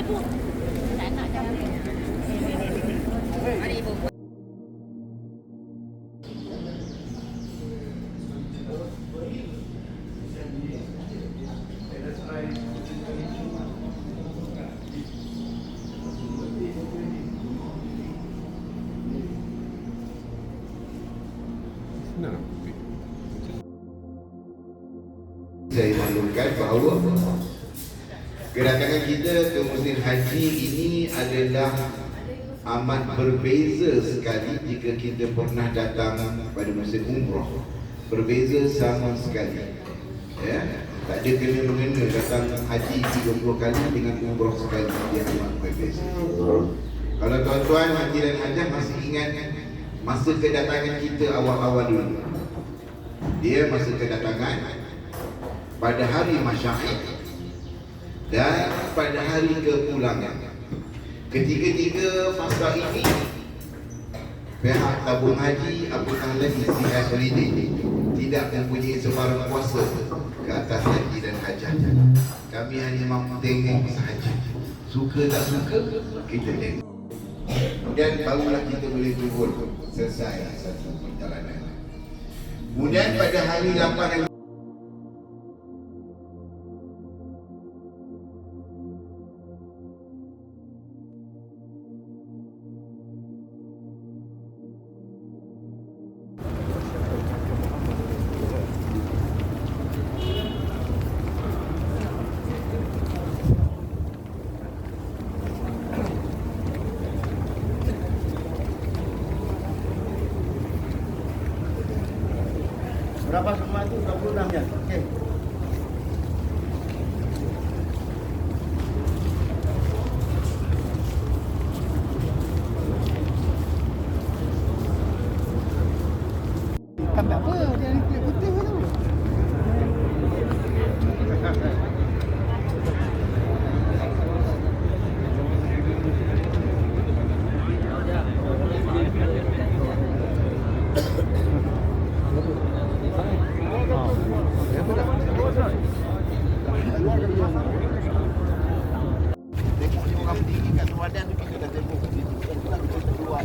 Tak nak jangan. Mari ibu. Saya maklumkan bahawa kedatangan kita ke musim haji ini adalah amat berbeza sekali jika kita pernah datang pada musim umrah. Berbeza sama sekali. Ya, tak ada kena-mengena datang haji 30 kali dengan umrah sekali, dia amat berbeza. Kalau tuan-tuan haji dan hajah masih ingat masa kedatangan kita awal-awal dulu, dia masa kedatangan pada hari masyarakat dan pada hari kepulangan. Ketiga-tiga fasa ini pihak tabung haji apatah lagi CS Holiday tidak mempunyai sebarang kuasa ke atas haji dan hajah. Kami hanya mahu tengok sahaja. Suka tak suka, kita tengok. Kemudian barulah kita boleh turun selesai satu perjalanan. Kemudian pada hari 8 berapa semua itu? 26 ya? Okey. Tak apa, jangan kulit putih tu. tengok ni orang berdiri kat sepadan tu, kita dah tengok kat situ. Kita keluar.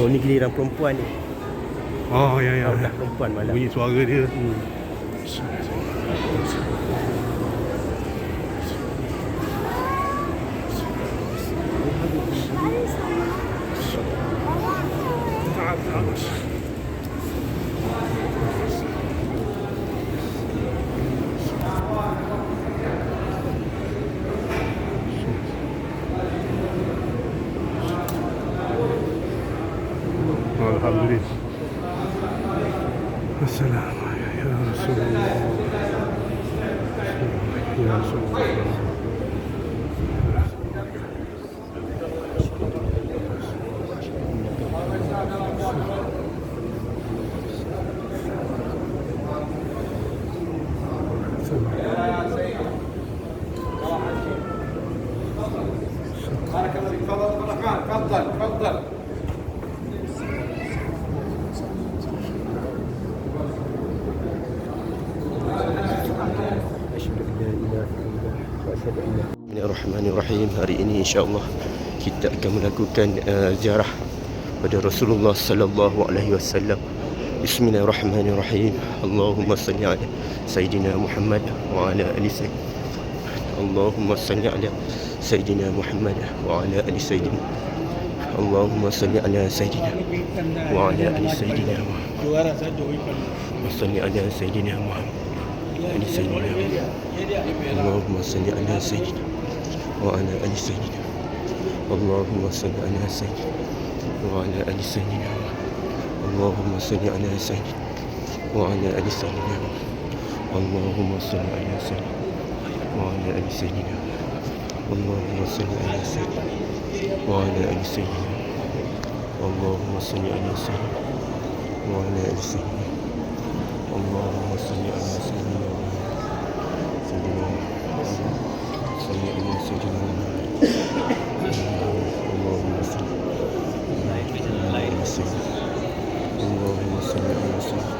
Oh, ni giliran perempuan ni. Oh ya ya. Nak perempuan malam. Bunyi suara dia. Alhamdulillah. Assalamualaikum. Bismillahirrahmanirrahim. Hari ini insya-Allah kita akan melakukan ziarah pada Rasulullah sallallahu alaihi wasallam. Bismillahirrahmanirrahim. Allahumma salli ala Sayyidina Muhammad wa ala ali Sayyidina. Allahumma salli ala Sayyidina Muhammad wa ala ali Sayyidina. Allahumma salli ala Sayyidina wa ala ali Sayyidina. Allahumma salli ala Sayyidina Muhammad ali Sayyidina. Allahumma salli ala Sayyidina wa ala ali Sayyidina. Allahumma salli ala Sayyidina wa ala ali Sayyidina. Allahumma salli ala Sayyidina wa ala ali Sayyidina. Allahumma salli ala Sayyidina wa ala ali Sayyidina. Allahumma salli ala Sayyidina wa ala ali Sayyidina. Allahumma salli ala Sayyidina wa ala ali Sayyidina. Allahumma salli ala Sayyidina wa ala Sayyidina. Salli ala Sayyidina. Allahumma salli ala Sayyidina. Allahumma salli ala Sayyidina.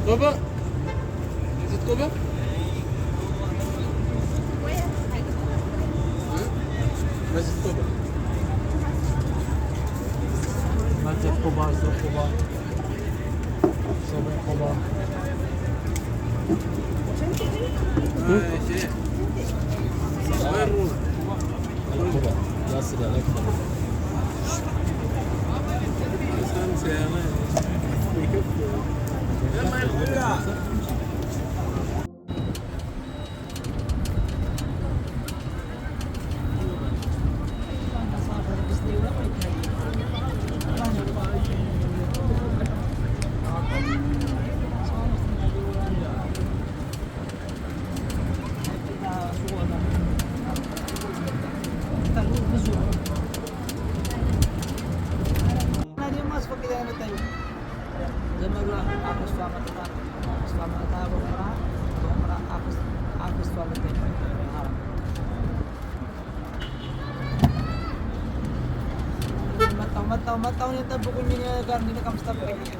Toba? Is it Toba? Masjid Toba. Masjid Toba, Masjid Toba. Sabah Toba. Şey. Sabah Toba. Nasıl da lekler. Sen sevme. Matang ni tabu kunyanya kan ini kamu stop lagi.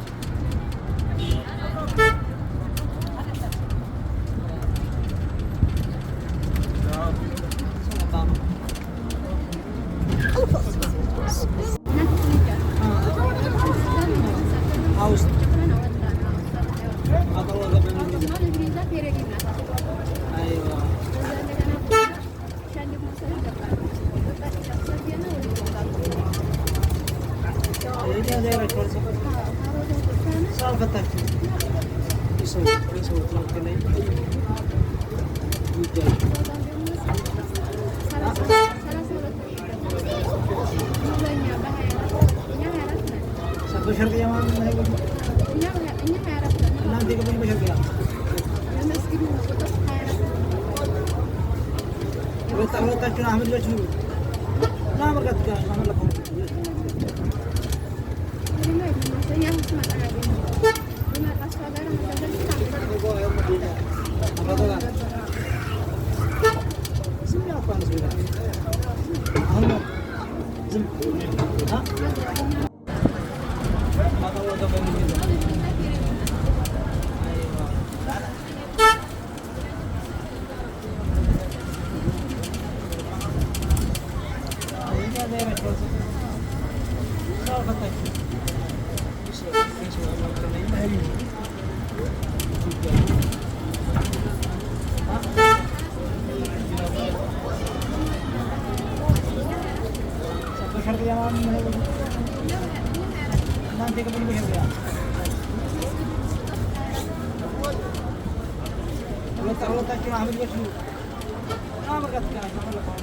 Haus. Atau ayo. Ini ada rekor. Soal kata. Pisau telah kena hujan. Satu syarga yang mana? Nanti kamu punya syarga. Letak cuma Ahmad Laju. Nah berkata nama lakum. Siapa yang sudah? Ahmad. Hah? Maka udah begini. Nanti kamu punya berapa? Letak cuma Ahmad Laju. Nah berkata nama lakum.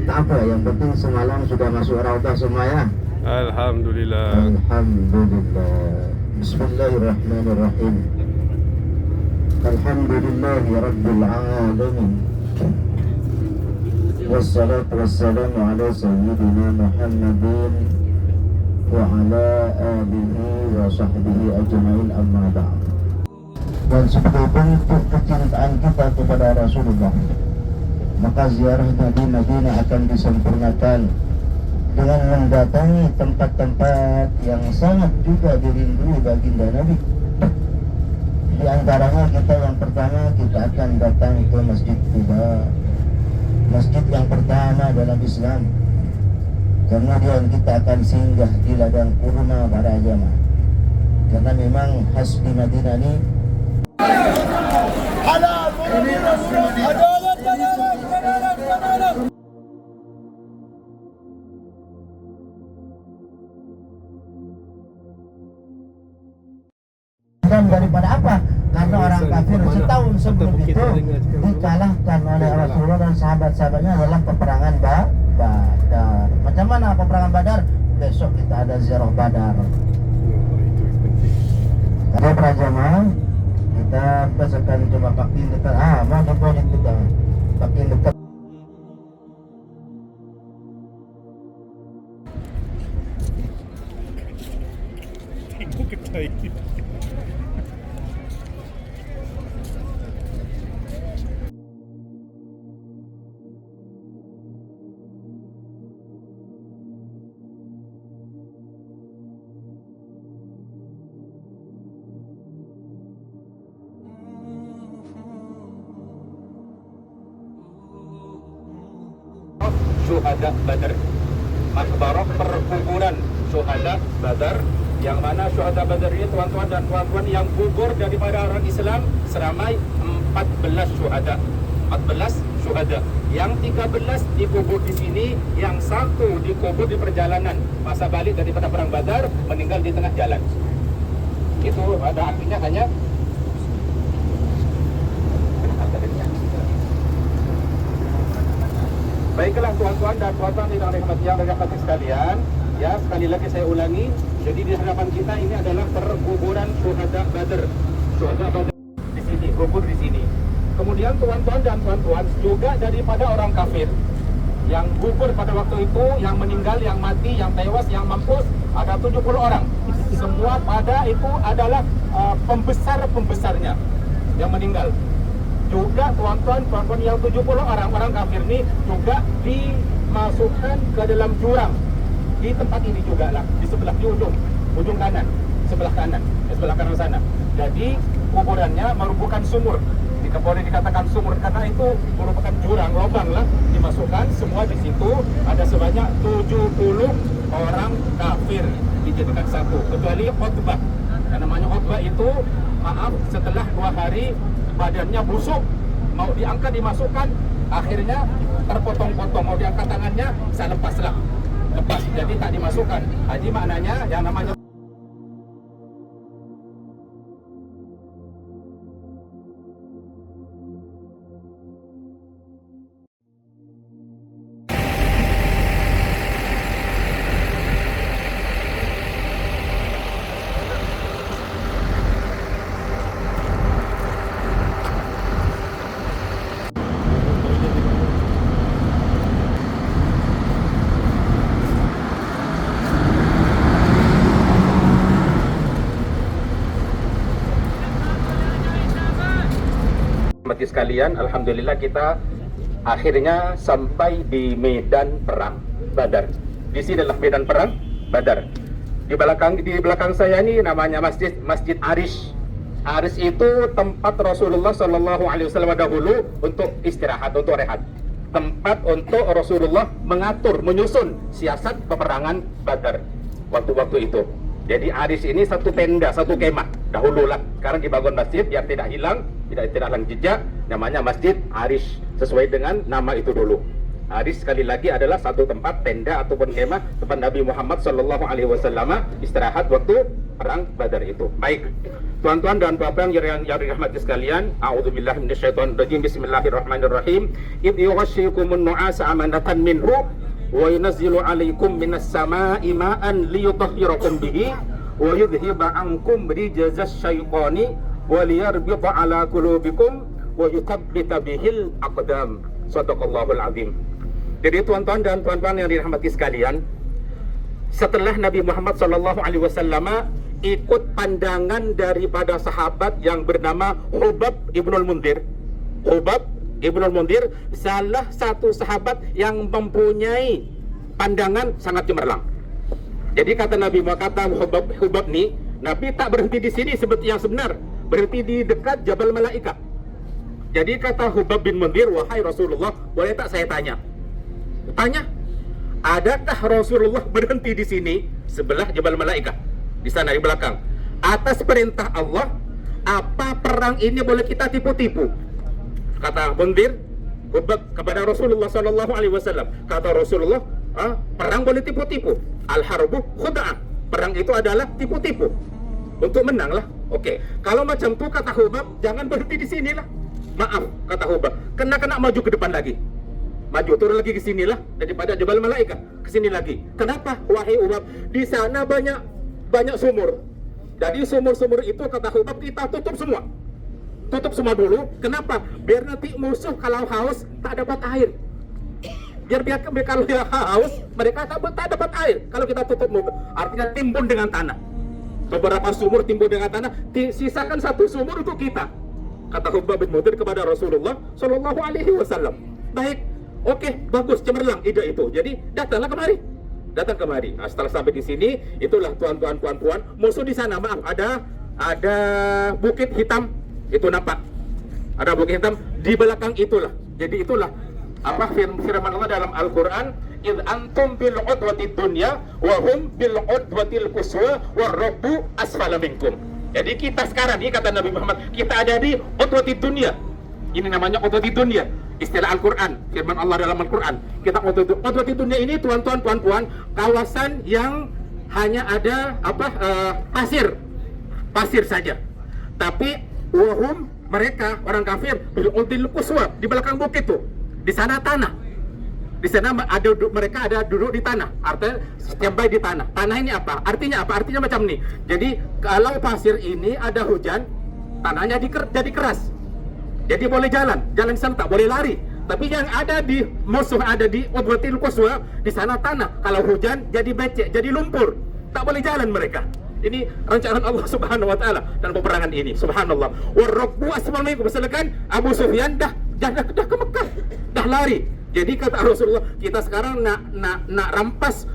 Tak apa, yang penting semalam sudah masuk Raudah semua ya. Alhamdulillah. Alhamdulillah. Bismillahirrahmanirrahim. Alhamdulillahi Rabbil Alamin. Wassalatu wassalamu ala sayyidina Muhammadin wa ala alihi wa sahbihi ajma'in, amma ba'd. Dan sebagai bentuk kecintaan kita kepada Rasulullah, maka ziarahnya di Madinah akan disempurnakan dengan mendatangi tempat-tempat yang sangat juga dirindui baginda Nabi. Di antaranya kita yang pertama, kita akan datang ke Masjid Quba, masjid yang pertama dalam Islam. Kemudian kita akan singgah di ladang kurma para jamaah, karena memang khas di Madinah ini dan daripada apa? Karena orang kafir setahun sebelum itu dikalahkan oleh Rasulullah dan sahabat-sahabatnya dalam peperangan Badar. Macam mana peperangan Badar? Besok kita ada ziarah Badar. Ada para jamaah, kita akan coba pakai dekat. Mau deposit kita pakai dekat. Syuhada Badar, makbarah perkuburan Syuhada Badar, yang mana Syuhada Badar ini tuan-tuan dan puan-puan yang gugur daripada orang Islam seramai 14 syuhada. 14 syuhada. Yang 13 dikubur di sini, yang satu dikubur di perjalanan masa balik daripada perang Badar, meninggal di tengah jalan. Itu ada artinya hanya baiklah tuan-tuan dan puan-puan yang dirahmati sekalian, ya sekali lagi saya ulangi, jadi di hadapan kita ini adalah perkuburan Syuhada Badar. Syuhada Badar di sini, kubur di sini. Kemudian tuan-tuan dan puan-puan juga daripada orang kafir yang gugur pada waktu itu, yang meninggal, yang mati, yang tewas, yang mampus, ada 70 orang. Semua pada itu adalah pembesar-pembesarnya yang meninggal. Juga tuan-tuan yang 70 orang kafir ini juga dimasukkan ke dalam jurang di tempat ini juga lah, di sebelah di ujung kanan. sebelah kanan sana. Jadi kuburannya merupakan sumur. Boleh dikatakan sumur karena itu merupakan jurang, lubang lah, dimasukkan semua di situ. Ada sebanyak 70 orang kafir dijadikan satu, kecuali Utbah. Yang namanya Utbah itu, maaf, setelah 2 hari badannya busuk, mau diangkat dimasukkan, akhirnya terpotong-potong, mau diangkat tangannya, saya lepas, jadi tak dimasukkan. Jadi maknanya yang namanya mati sekalian, alhamdulillah kita akhirnya sampai di medan perang Badar. Di sini adalah medan perang Badar. Di belakang saya ini namanya Masjid Arish. Arish itu tempat Rasulullah SAW dahulu untuk istirahat, untuk rehat. Tempat untuk Rasulullah mengatur, menyusun siasat peperangan Badar waktu-waktu itu. Jadi Arish ini satu tenda, satu kemah dahulu lah. Sekarang dibangun masjid biar tidak hilang, tidak hilang jejak. Namanya Masjid Arish sesuai dengan nama itu dulu. Arish sekali lagi adalah satu tempat tenda ataupun kemah tempat Nabi Muhammad SAW istirahat waktu perang Badar itu. Baik, tuan-tuan dan puan-puan yang dirahmati sekalian, a'udzubillahi minasyaitonirrajim. Bismillahirrahmanirrahim. Idh yughashshikumun nu'asa amanatan minhu wa yunazzilu 'alaikum minas sama'i ma'an liyutahhirakum bihi wa yudhhiba 'ankum rijzas syaitani wa liyarbita 'ala qulubikum wa yuthabbita bihil aqdam. Shadaqallahul azim. Jadi tuan-tuan dan puan-puan yang dirahmati sekalian, setelah Nabi Muhammad SAW ikut pandangan daripada sahabat yang bernama Hubab Ibnul Mundir. Hubab Ibnul Mundir salah satu sahabat yang mempunyai pandangan sangat cemerlang. Jadi kata Nabi, kata Hubab nih, Nabi tak berhenti di sini seperti yang sebenar, berhenti di dekat Jabal Malaika. Jadi kata Hubab bin Mundir, wahai Rasulullah, boleh tak saya tanya? Tanya, adakah Rasulullah berhenti di sini sebelah Jabal Malaika? Di sana di belakang. Atas perintah Allah, apa perang ini boleh kita tipu-tipu? Kata Mundir kepada Rasulullah SAW. Kata Rasulullah, perang boleh tipu-tipu. Al-harbu khuda'ah. Perang itu adalah tipu-tipu. Untuk menang lah. Oke. Kalau macam tu kata Hubab, jangan berhenti di sini lah. Maaf, kata Hubab. Kena maju ke depan lagi. Maju turun lagi ke sini lah, daripada Jabal Malaika. Ke sini lagi. Kenapa? Wahai Hubab, di sana banyak sumur. Jadi sumur-sumur itu kata Hubab kita tutup semua. Tutup semua dulu. Kenapa? Biar nanti musuh kalau haus tak dapat air. Biar kalau dia haus, mereka tak dapat air. Kalau kita tutup mulut, artinya timbun dengan tanah. Beberapa sumur timbun dengan tanah, sisakan satu sumur untuk kita. Kata Hubab bin Mundir kepada Rasulullah SAW. Baik, oke, bagus, cemerlang ide itu. Jadi datang kemari. Nah, setelah sampai di sini, itulah tuan-tuan puan-puan, musuh di sana. Maaf, ada bukit hitam. Itu nampak ada bukit hitam di belakang itulah. Jadi itulah apa firman Allah dalam Al-Quran, id antum bil udwatid dunya wa hum bil udwatil quswa war rabbu asfala minkum. Jadi kita sekarang ini kata Nabi Muhammad, kita ada di udwatid dunya. Ini namanya udwatid dunya, istilah Al-Quran, firman Allah dalam Al-Quran. Kita udwatid dunya ini tuan-tuan puan-puan, kawasan yang hanya ada pasir saja. Tapi wahum, mereka orang kafir bil udil quswa, di belakang bukit itu. Di sana tanah. Di sana mereka ada duduk di tanah. Artinya standby di tanah. Tanah ini apa? Artinya apa? Artinya macam ini. Jadi kalau pasir ini ada hujan, tanahnya jadi keras. Jadi boleh jalan di sana tak boleh lari. Tapi yang ada di musuh ada di udwatil quswa, di sana tanah. Kalau hujan jadi becek, jadi lumpur. Tak boleh jalan mereka. Ini rancangan Allah Subhanahu wa taala dan peperangan ini. Subhanallah. Warabbu asma'alaikum. Misalkan Abu Sufyan dah ke Mekah, dah lari. Jadi kata Rasulullah, kita sekarang nak rampas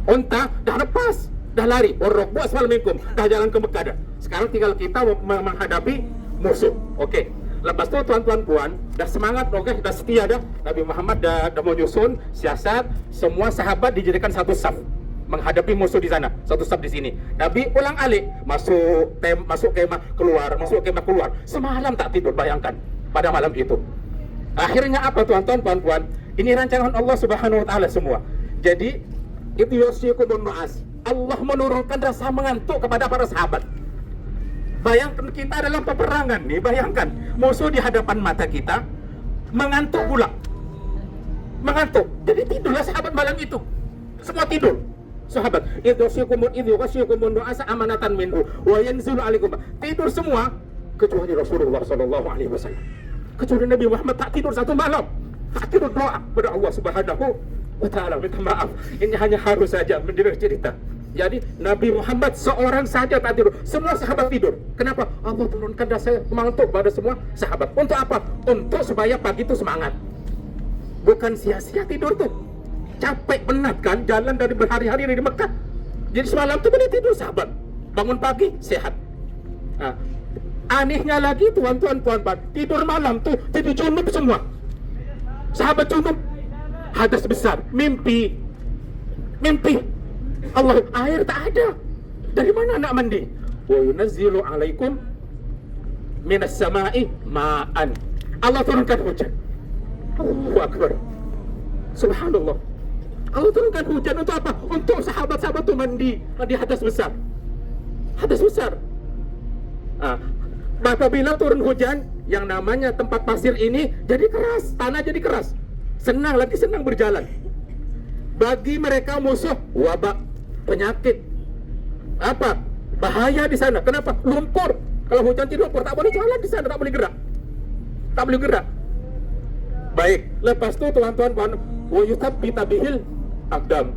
unta, dah dah lari, warrokbu asfal minkum, dah jalan ke Mekah dah. Sekarang tinggal kita menghadapi musuh. Oke. Lepas itu tuan-tuan puan, dah semangat, oke, dah setia dah. Nabi Muhammad dah menyusun siasat, semua sahabat dijadikan satu saf menghadapi musuh di sana, satu saf di sini. Nabi ulang alik, masuk kemah keluar, masuk kemah keluar. Semalam tak tidur, bayangkan pada malam itu. Akhirnya apa tuan-tuan puan-puan? Ini rancangan Allah Subhanahu wa taala semua. Jadi itu yusyikumun nu'as. Allah menurunkan rasa mengantuk kepada para sahabat. Bayangkan kita dalam peperangan nih, bayangkan musuh di hadapan mata kita, mengantuk pula. Mengantuk. Jadi tidurlah sahabat malam itu. Semua tidur. Sahabat, yusyikumun nu'asa amanatan minhu wa yanzilu alaikum. Tidur semua kecuali Rasulullah sallallahu alaihi wasallam. Kecuali Nabi Muhammad tak tidur satu malam. Tak tidur doa kepada Allah Subhanahu wa taala, minta maaf. Ini hanya harus saja mendengar cerita. Jadi Nabi Muhammad seorang saja tak tidur, semua sahabat tidur. Kenapa? Allah turunkan rasa mengantuk pada semua sahabat. Untuk apa? Untuk supaya pagi itu semangat. Bukan sia-sia tidur tuh. Capek penat kan, jalan dari berhari-hari dari Mekah. Jadi semalam tuh boleh tidur sahabat. Bangun pagi sehat. Nah, anehnya lagi tuan-tuan puan-puan, tidur malam tuh jadi junub semua. Sahabat junub, hadas besar, mimpi. Allah, air tak ada. Dari mana nak mandi? Wa yunazzilu alaikum minas sama'i ma'an. Allah turunkan hujan. Allahu akbar. Subhanallah. Allah turunkan hujan untuk apa? Untuk sahabat-sahabat itu mandi hadas besar. Hadas besar. Apabila turun hujan, yang namanya tempat pasir ini jadi keras, tanah jadi keras. Senang berjalan. Bagi mereka musuh, wabak, penyakit, apa? Bahaya di sana. Kenapa? Lumpur. Kalau hujan tidak lumpur, tak boleh jalan di sana, tak boleh gerak. Baik, lepas itu tuan-tuan, wa yuthabbita bihil aqdam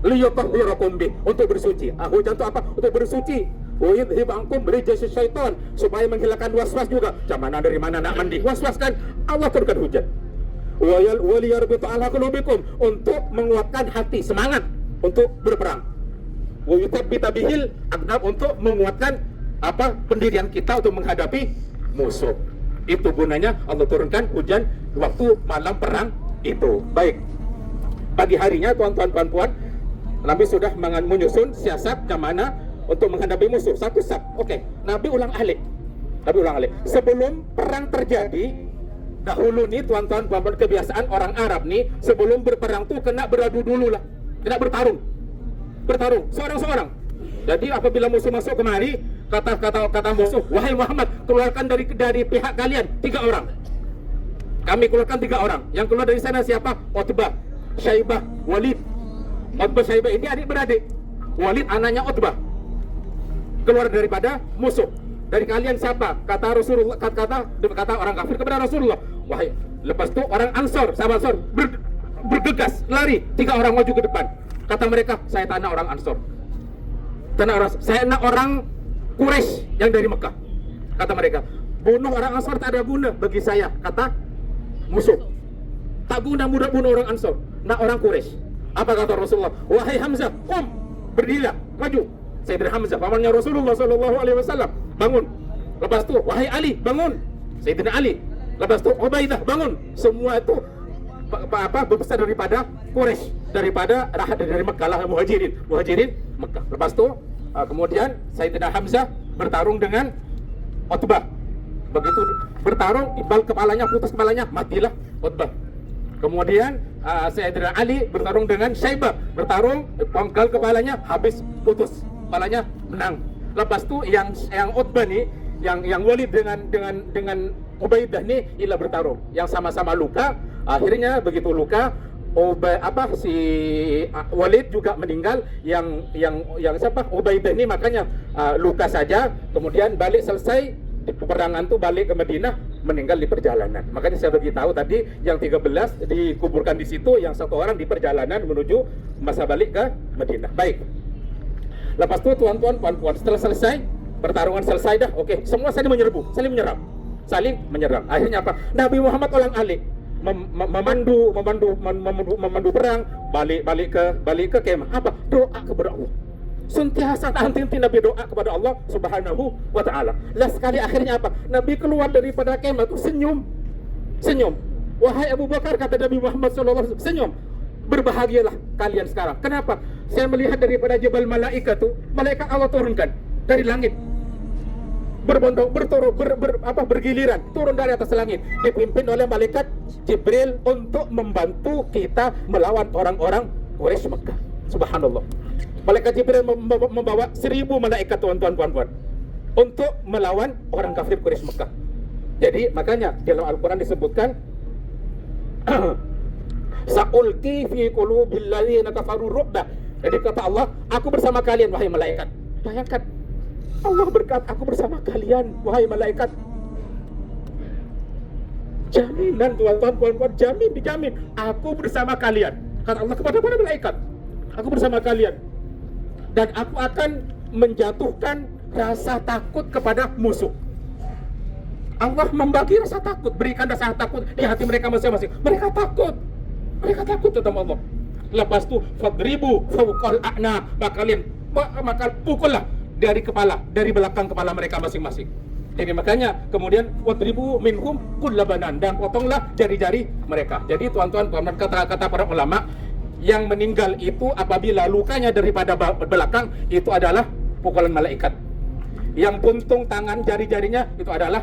liyutahhirakum bih, untuk bersuci. Hujan itu apa? Untuk bersuci. Wa yudhhib ankum rijsa syaitan, supaya menghilangkan waswas juga. Mana dari mana nak mandi? Waswas kan? Allah turunkan hujan. Wa liyarbitu ala qulubikum, untuk menguatkan hati, semangat untuk berperang. Wa yuthabbita bihil aqdam, untuk menguatkan apa? Pendirian kita untuk menghadapi musuh. Itu gunanya Allah turunkan hujan waktu malam perang itu. Baik. Pagi harinya tuan-tuan puan-puan, Nabi sudah menyusun siasat yang mana untuk menghadapi musuh. Satu sab. Oke. Nabi ulang alik. Sebelum perang terjadi, dahulu nih tuan-tuan puan-puan, kebiasaan orang Arab nih sebelum berperang tuh kena beradu dulu lah. Kena bertarung seorang-seorang. Jadi apabila musuh masuk kemari, kata musuh, wahai Muhammad, keluarkan dari pihak kalian 3 orang. Kami keluarkan 3 orang. Yang keluar dari sana siapa? Utbah, Syaibah, Walid. Utbah, Syaibah ini adik-beradik. Walid anaknya Utbah. Keluar daripada musuh. Dari kalian siapa? Kata Rasulullah, kata orang kafir kepada Rasulullah. Wahai, lepas itu orang Ansor, sahabat Ansor bergegas, lari. 3 orang maju ke depan. Kata mereka, saya tak nak orang Ansor. Saya nak orang Quraisy yang dari Mekah. Kata mereka, bunuh orang Ansor tak ada guna bagi saya. Kata musuh, tak guna mudah bunuh orang Ansor, nak orang Quraisy. Apa kata Rasulullah? Wahai Hamzah, berdirilah, maju. Sayyidina Hamzah, pamannya Rasulullah sallallahu alaihi wasallam, bangun. Lepas itu, wahai Ali, bangun. Sayyidina Ali. Lepas itu, Ubaidah, bangun. Semua itu berbesar daripada Quraisy, dari Mekah lah, muhajirin Mekah. Lepas itu kemudian Sayyidina Hamzah bertarung dengan Utbah. Begitu bertarung, putus kepalanya, matilah Utbah. Kemudian Sayyidina Ali bertarung dengan Syaibah, bertarung, penggal kepalanya, habis putus kepalanya, menang. Lepas itu yang Utbah nih, yang Walid dengan Ubaidah nih ialah bertarung, yang sama-sama luka. Akhirnya begitu luka, si Walid juga meninggal, yang siapa? Ubaidah ini makanya luka saja, kemudian balik selesai peperangan tuh, balik ke Madinah, meninggal di perjalanan. Makanya saya beritahu tadi yang 13 dikuburkan di situ, yang 1 orang di perjalanan menuju masa balik ke Madinah. Baik. Lepas itu tuan-tuan puan-puan, setelah selesai pertarungan selesai dah, oke, semua saling menyerang. Akhirnya apa? Nabi Muhammad ulang alik, memandu perang, balik ke kemah. Apa? Doa kepada Allah. sentiasa nanti Nabi doa kepada Allah Subhanahu wa Ta'ala. Lah sekali akhirnya apa? Nabi keluar daripada kemah itu senyum. Wahai Abu Bakar, kata Nabi Muhammad SAW, senyum. Berbahagialah kalian sekarang. Kenapa? Saya melihat daripada Jabal Malaika itu, malaikat Allah turunkan dari langit. Berbondong, bergiliran, turun dari atas langit, dipimpin oleh malaikat Jibril untuk membantu kita melawan orang-orang Quraisy Mekah. Subhanallah. Malaikat Jibril membawa 1000 malaikat, tuan-tuan, untuk melawan orang kafir Quraisy Mekah. Jadi makanya dalam Al-Quran disebutkan Sa'ulki fi qulubil ladzina kafaru ru'ba. Jadi kata Allah, aku bersama kalian wahai malaikat. Bayangkan, Allah berkata, aku bersama kalian wahai malaikat. Jaminan tuan-tuan, dijamin, aku bersama kalian. Kata Allah kepada para malaikat, aku bersama kalian. Dan aku akan menjatuhkan rasa takut kepada musuh. Allah membagi rasa takut, berikan rasa takut di hati mereka masing-masing. Mereka takut tentang Allah. Lepas itu fadribu fawqal a'naq, maka pukullah dari belakang kepala mereka masing-masing. Jadi makanya kemudian wadribu minhum kullabanan, dan potonglah jari-jari mereka. Jadi tuan-tuan, kata para ulama, yang meninggal itu apabila lukanya daripada belakang itu adalah pukulan malaikat. Yang puntung tangan jari-jarinya itu adalah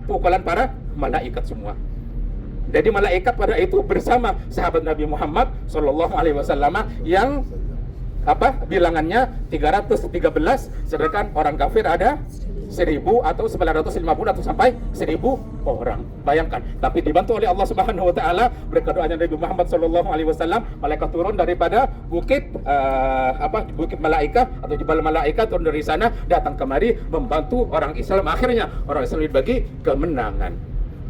pukulan para malaikat semua. Jadi malaikat pada itu bersama sahabat Nabi Muhammad Sallallahu Alaihi Wasallam yang bilangannya 313, sedangkan orang kafir ada 1000 atau 950 atau sampai 1000 orang. Bayangkan, tapi dibantu oleh Allah Subhanahu wa Ta'ala, berkat doanya Nabi Muhammad Sallallahu Alaihi Wasallam, malaikat turun daripada bukit bukit Malaika atau Jabal Malaika, turun dari sana datang kemari membantu orang Islam. Akhirnya orang Islam dibagi kemenangan.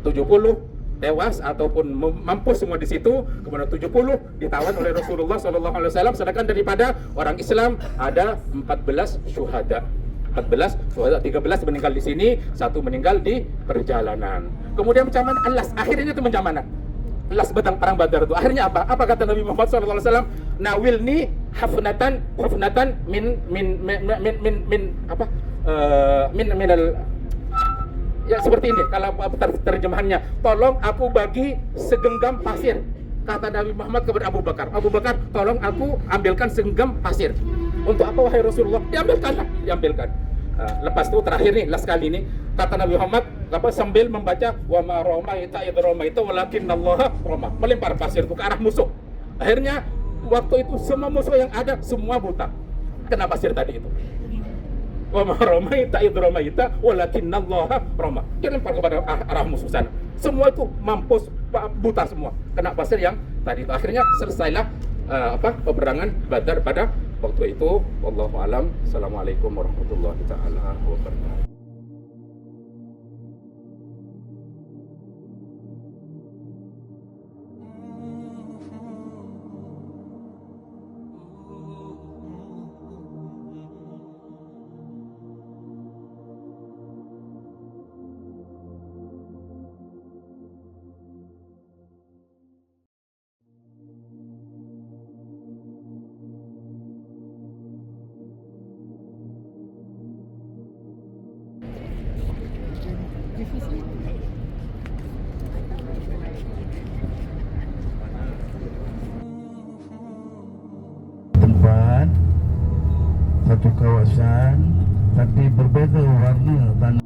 70 tewas ataupun mampus semua di situ, kemudian 70 ditawan oleh Rasulullah SAW. Sedangkan daripada orang Islam ada 14 syuhada. 13 meninggal di sini, 1 meninggal di perjalanan. Kemudian macam mana? Akhirnya itu macam mana? Perang Badar itu akhirnya apa? Apa kata Nabi Muhammad SAW? Nawilni hafnatan min ya seperti ini kalau terjemahannya, tolong aku bagi segenggam pasir. Kata Nabi Muhammad kepada Abu Bakar, tolong aku ambilkan segenggam pasir. Untuk apa wahai Rasulullah? Diambilkan. Lepas itu terakhir nih, last kali ini, kata Nabi Muhammad sambil membaca wa ma ramaita id ramaita walakinnallaha rama, melempar pasir itu ke arah musuh. Akhirnya waktu itu semua musuh yang ada semua buta kena pasir tadi itu. Wa ma ramaita id ramaita walakinnallaha rama, dia lempar kepada arah musuh sana. Semua itu mampus, buta semua kena pasir yang tadi itu. Akhirnya selesailah peperangan Badar pada waktu itu. Wallahu alam. Assalamualaikum warahmatullahi taala wabarakatuh. Tempat satu kawasan tapi berbeza warna tanah.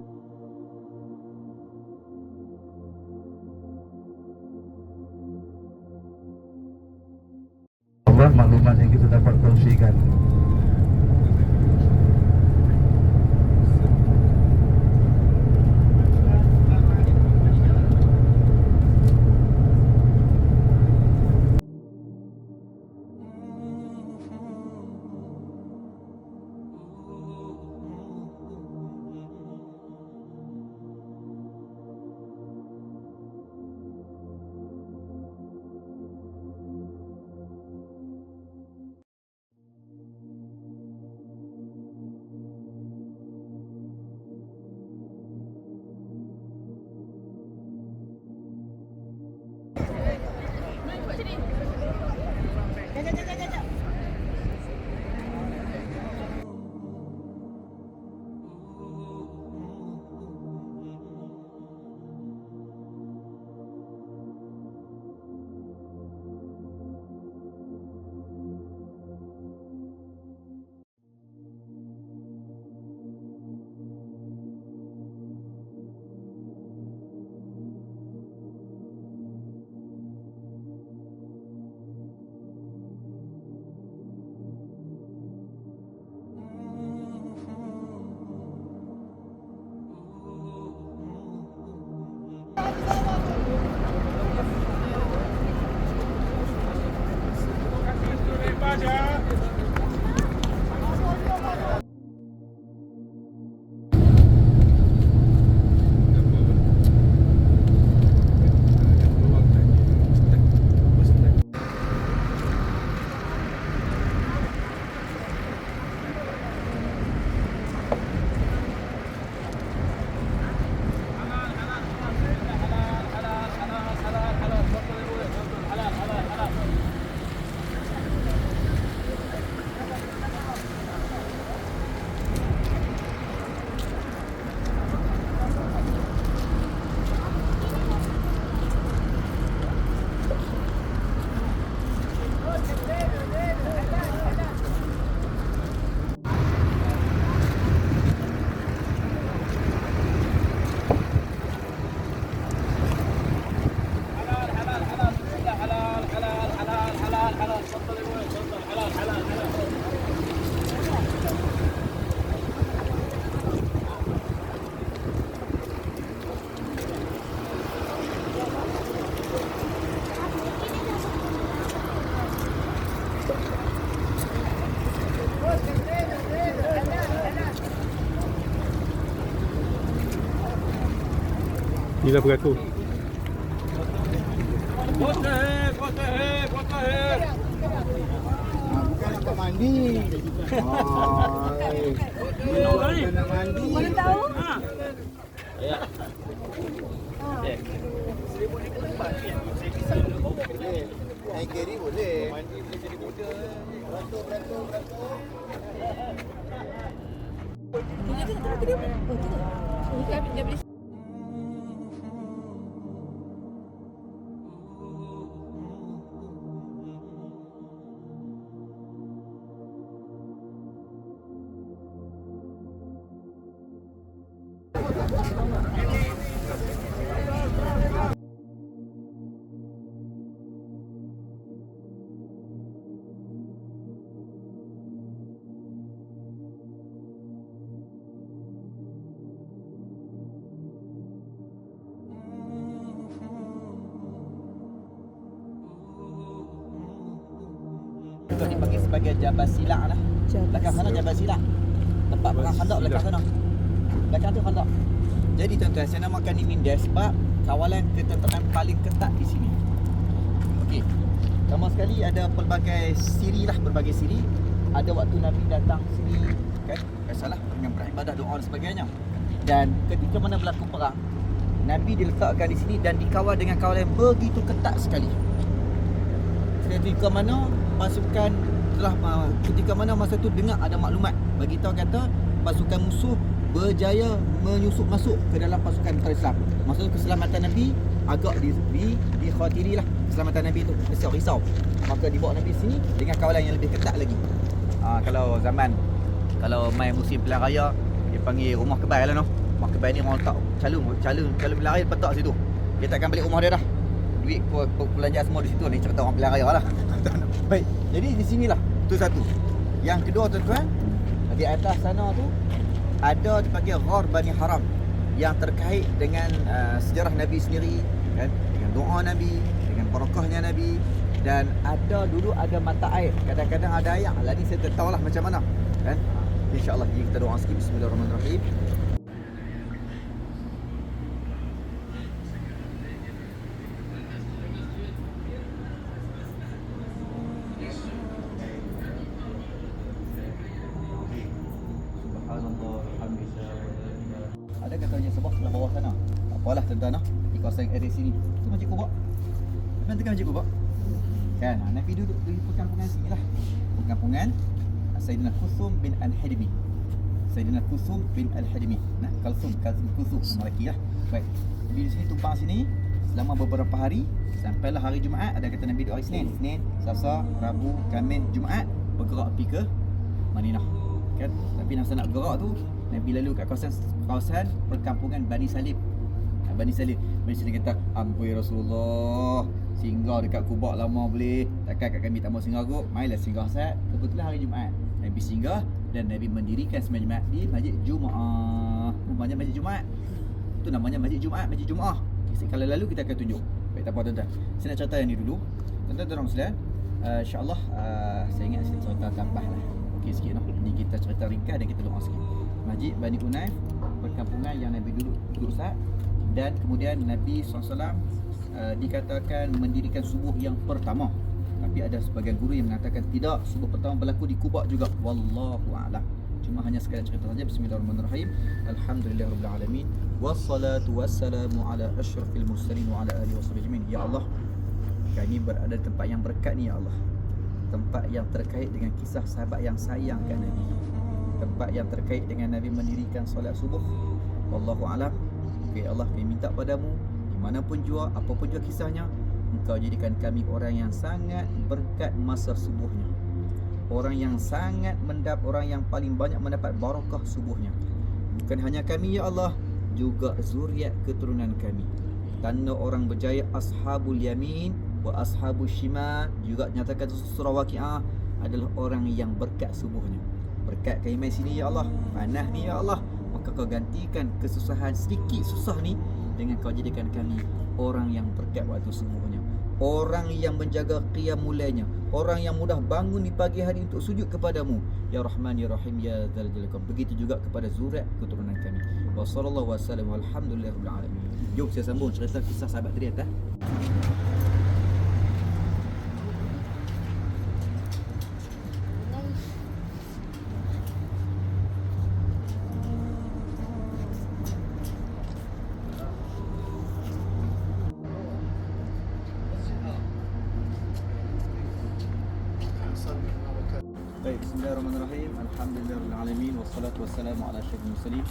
Allah, maklumat yang kita dapat kongsikan. Inilah beraku. Bukan untuk mandi. Kena mandi. Mana tahu? Naik kiri boleh. Tengok video. Oh, tengok. Oh, dia boleh. Itu dipanggil sebagai Jabal Silak lah. Belakang sana Jabal Silak. Tempat perang khandak belakang sana. Belakang tu khandak. Jadi tuan-tuan, saya namakan ni Mindes sebab kawalan ketenteraan paling ketat di sini. Okey. Sama sekali ada pelbagai siri lah, berbagai siri. Ada waktu Nabi datang sini kan, biasalah dengan beribadah, doa dan sebagainya. Dan ketika mana berlaku perang, Nabi diletakkan di sini dan dikawal dengan kawalan yang begitu ketat sekali. Ketika mana pasukan telah ketika mana masa tu dengar ada maklumat bagi tahu kata pasukan musuh berjaya menyusup masuk ke dalam pasukan Islam. Maksudnya keselamatan Nabi agak dikhawatiri lah, keselamatan Nabi tu risau. Maka dibawa Nabi sini dengan kawalan yang lebih ketat lagi. Kalau main musim pilihan raya, dia panggil rumah kebal lah noh. Rumah kebal ni orang letak calon pilihan raya letak situ. Dia takkan balik rumah dia dah. Duit perbelanjaan semua di situ ni, cerita orang pilihan raya lah. Baik, jadi di sinilah tu satu. Yang kedua tuan-tuan, di atas sana tu ada dipanggil Ghar Bani Haram yang terkait dengan sejarah Nabi sendiri kan, dengan doa Nabi, dengan barakahnya Nabi, dan ada dulu ada mata air, kadang-kadang ada air. Lah ni saya tak tahulah macam mana kan. Insya-Allah kita doa sikit. Bismillahirrahmanirrahim. Ada katanya sebab sebelah bawah sana. Tak apalah tuan-tuan, di kawasan area sini. Tu Masjid Quba. Memang tekan Masjid Quba. Kan, Nabi duduk di perkampungan sini lah. Perkampungan Sayyidina Kulthum bin Al-Hadimi. Sayyidina Kulthum bin Al-Hadimi. Nah, Kulthum nama lelaki lah. Baik. Jadi di sini tumpang sini selama beberapa hari sampailah hari Jumaat. Ada kata Nabi duduk hari Senin, Selasa, Rabu, Khamis, Jumaat bergerak pergi ke Madinah. Kan? Tapi masa nak gerak tu Nabi lalu kat kawasan perkampungan Bani Salim. Bani Salim kata, ampun ya Rasulullah, singgah dekat Quba lama boleh. Takkan kat kami tak mau singgah kot. Mainlah singgah saat. Kebetulan hari Jumaat Nabi singgah dan Nabi mendirikan sembahyang Jumaat di Masjid Jumaah. Namanya Masjid Jumaat. Tu namanya Masjid Jumaat, Masjid Jumaah. Kalau lalu kita akan tunjuk. Baik, tak apa tuan-tuan. Saya nak cerita yang ni dulu. Tuan-tuan dan muslimin, InsyaAllah saya ingat saya cerita tambah lah. Okey sikit lah. Ni kita cerita ringkas dan kita doa sikit. Masjid Bani Unaif, perkampungan yang Nabi duduk saat, dan kemudian Nabi SAW dikatakan mendirikan subuh yang pertama. Tapi ada sebagian guru yang mengatakan tidak, subuh pertama berlaku di Quba juga. Wallahu a'lam. Cuma hanya sekadar cerita saja. Bismillahirrahmanirrahim. Alhamdulillahirabbil alamin. Wassalatu wassalamu ala asyrafil mursalin wa ala alihi washabbihi ajmain. Ya Allah, kami berada di tempat yang berkat ni ya Allah. Tempat yang terkait dengan kisah sahabat yang sayang kat Nabi. Tempat yang terkait dengan Nabi mendirikan solat subuh. Wallahu a'lam. Okay, Allah, kami minta padamu, dimanapun jua, apapun jua kisahnya, Engkau jadikan kami orang yang sangat berkat masa subuhnya, orang yang sangat orang yang paling banyak mendapat barakah subuhnya. Bukan hanya kami ya Allah, juga zuriat keturunan kami. Tanda orang berjaya ashabul yamin wa ashabul shimal, juga nyatakan surah Waqiah, adalah orang yang berkat subuhnya. Berkat kami mai sini ya Allah, panah ni ya Allah, maka kau gantikan kesusahan sedikit susah ni dengan kau jadikan kami orang yang berkat waktu subuhnya, orang yang menjaga qiyam mulainya, orang yang mudah bangun di pagi hari untuk sujud kepadamu ya Rahman ya Rahim ya Dzal Jalali. Begitu juga kepada zuriat keturunan kami. Wa sallallahu wasallam walhamdulillahirabbil alamin. Jom saya sambung cerita kisah sahabat tadi atas. Baik, bismillahirrahmanirrahim. Alhamdulillahirabbil alamin wassalatu wassalamu ala asyrafil mursalin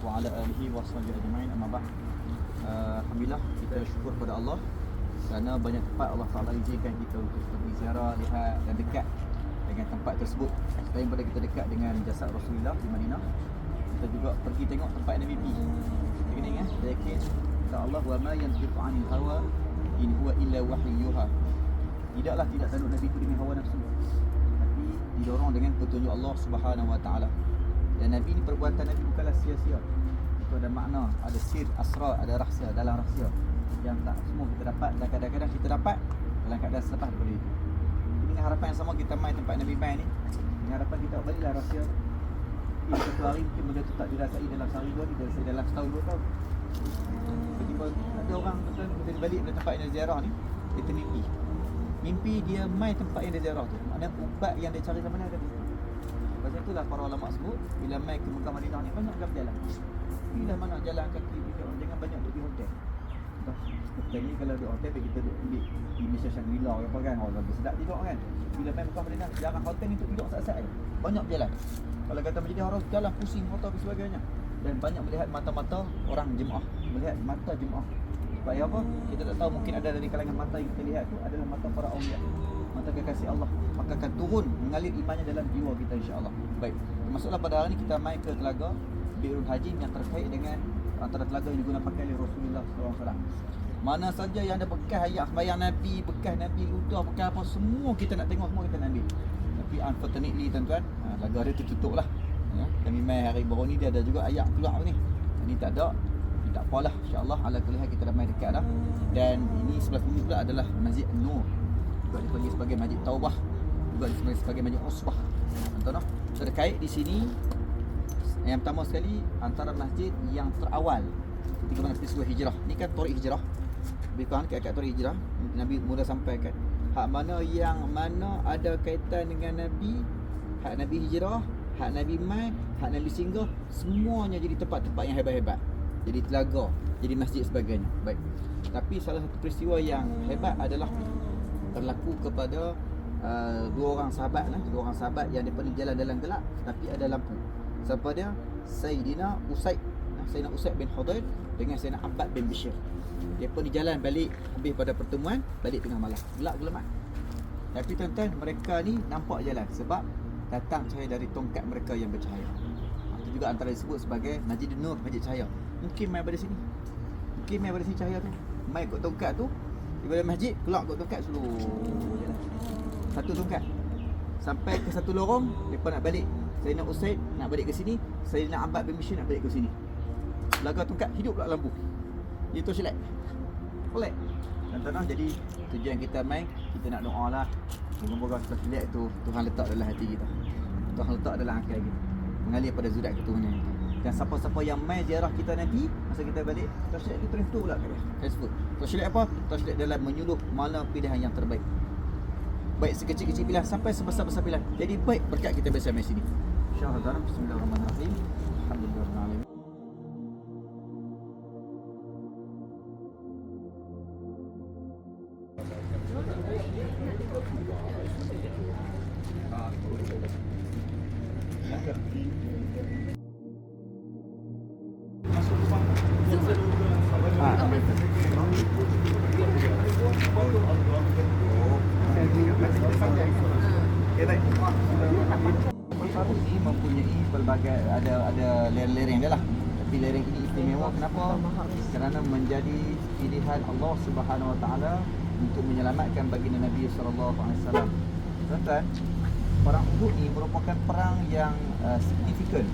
wa ala alihi washabbihi ajmain. Amma ba'd. Alhamdulillah, kita syukur kepada Allah kerana banyak tempat Allah Taala izinkan kita untuk pergi ziarah, lihat dan dekat dengan tempat tersebut. Selain pada kita dekat dengan jasad Rasulullah di Madinah, kita juga pergi tengok tempat Nabi pergi. Kita kena ingat, yakin kata Allah, wa ma yantiqu 'anil hawa in huwa illa wahyuha. Tidaklah tidak tanduk Nabi itu dengan hawa nafsu, didorong dengan petunjuk Allah Subhanahu Wa Taala. Dan Nabi ni, perbuatan Nabi bukanlah sia-sia. Itu ada makna, ada sir, asrar, ada rahsia, dalam rahsia yang tak semua kita dapat, dan kadang-kadang kita dapat dalam keadaan selepas daripada itu. Dengan harapan yang sama kita main tempat Nabi main ni, dengan harapan kita balilah rahsia. Ini satu hari mungkin benda tu tak dirasai dalam sehari dua, dirasai dalam setahun 2 tahun. Tiba-tiba ada orang betul kita balik dari tempat yang ziarah ni, dia termimpi. Mimpi dia mai tempat yang dia ziarah tu. Maknanya ubat yang dia cari mana ada. Lepas itulah para ulama sebut, bila mai ke Mekah Madinah ni banyak berjalan. Bila mana jalan kaki kita, jangan banyak duduk di hotel. Hotel ni kalau duduk hotel kita duduk di Malaysia Shangri-La ke apa kan, orang sedap tidur kan. Bila mai Mekah Madinah jarang hotel ni untuk tidur saat-saat je. Banyak berjalan. Kalau kata menjadi orang jalan pusing motor dan sebagainya. Dan banyak melihat mata-mata orang jemaah, melihat mata jemaah. Supaya apa? Kita tak tahu, mungkin ada dari kalangan mata yang kita lihat tu adalah mata para awliya, mata kekasih Allah. Maka akan turun mengalir imannya dalam jiwa kita insya-Allah. Baik. Termasuklah pada hari ini kita mai ke telaga Bi'rul Haji yang terkait dengan antara telaga yang digunakan pakai oleh Rasulullah SAW. Mana saja yang ada bekas ayat sembahyang Nabi, bekas Nabi ludah, bekas apa, semua kita nak tengok, semua kita nak ambil. Tapi unfortunately tuan-tuan, telaga dia tertutup lah. Ya, kami mai hari baru ni dia ada juga ayat keluar ni. Ini tak ada. Tak apalah, insya-Allah ala kulli hal kita dah mai dekat dah. Dan ini sebelah sini pula adalah Masjid Nur. Juga dipanggil sebagai Masjid Taubah, juga dipanggil sebagai Masjid Usbah. Tuan-tuan, terkait di sini yang pertama sekali antara masjid yang terawal ketika mana peristiwa hijrah. Ni kan Tariq Hijrah. Lebih kurang kat Tariq Hijrah Nabi mula sampaikan hak mana yang mana ada kaitan dengan Nabi, hak Nabi hijrah, hak Nabi mai, hak Nabi singgah, semuanya jadi tempat-tempat yang hebat-hebat. Jadi telaga, jadi masjid sebagainya. Baik. Tapi salah satu peristiwa yang hebat adalah berlaku kepada dua orang sahabat yang mereka jalan dalam gelap tapi ada lampu. Siapa dia? Sayyidina Usaid bin Hudayr dengan Sayyidina Abbad bin Bishr. Mereka jalan balik habis pada pertemuan, balik tengah malam. Gelap gelamat. Tapi tuan-tuan, mereka ni nampak jalan sebab datang cahaya dari tongkat mereka yang bercahaya. Itu juga antara disebut sebagai Masjid Nur, Masjid Cahaya. Mungkin mai pada sini. Mungkin mai pada sini cahaya tu. Mai ikut tongkat tu, daripada masjid keluar ikut tongkat seluruh jalan. Satu tongkat. Sampai ke satu lorong, depa nak balik. Sayyidina Usaid nak balik ke sini, Sayyidina Abbad bin Bishr nak balik ke sini. Laga tongkat hidup pula lampu. Itu selek. Pelik. Tuan-tuan, jadi tujuan kita main, kita nak doa lah. Moga-moga setiap tu Tuhan letak dalam hati kita. Tuhan letak dalam akal kita. Mengalir pada zuriat keturunan kita. Dan siapa-siapa yang main ziarah kita nanti, masa kita balik, Torchlight dia transfer pula kat dia. Facebook. Torchlight apa? Torchlight dalam menyuluh mana pilihan yang terbaik. Baik sekecil-kecil pilihan sampai sebesar-besar pilihan. Jadi baik berkat kita bersama sini. InsyaAllah. Bismillahirrahmanirrahim. Alhamdulillah. Ini mempunyai pelbagai ada lereng-lereng dia lah. Tapi lereng ini istimewa kenapa? Kerana menjadi pilihan Allah Subhanahu Wa Taala untuk menyelamatkan baginda Nabi sallallahu alaihi wasallam. Tuan-tuan, perang Uhud ni merupakan perang yang signifikan.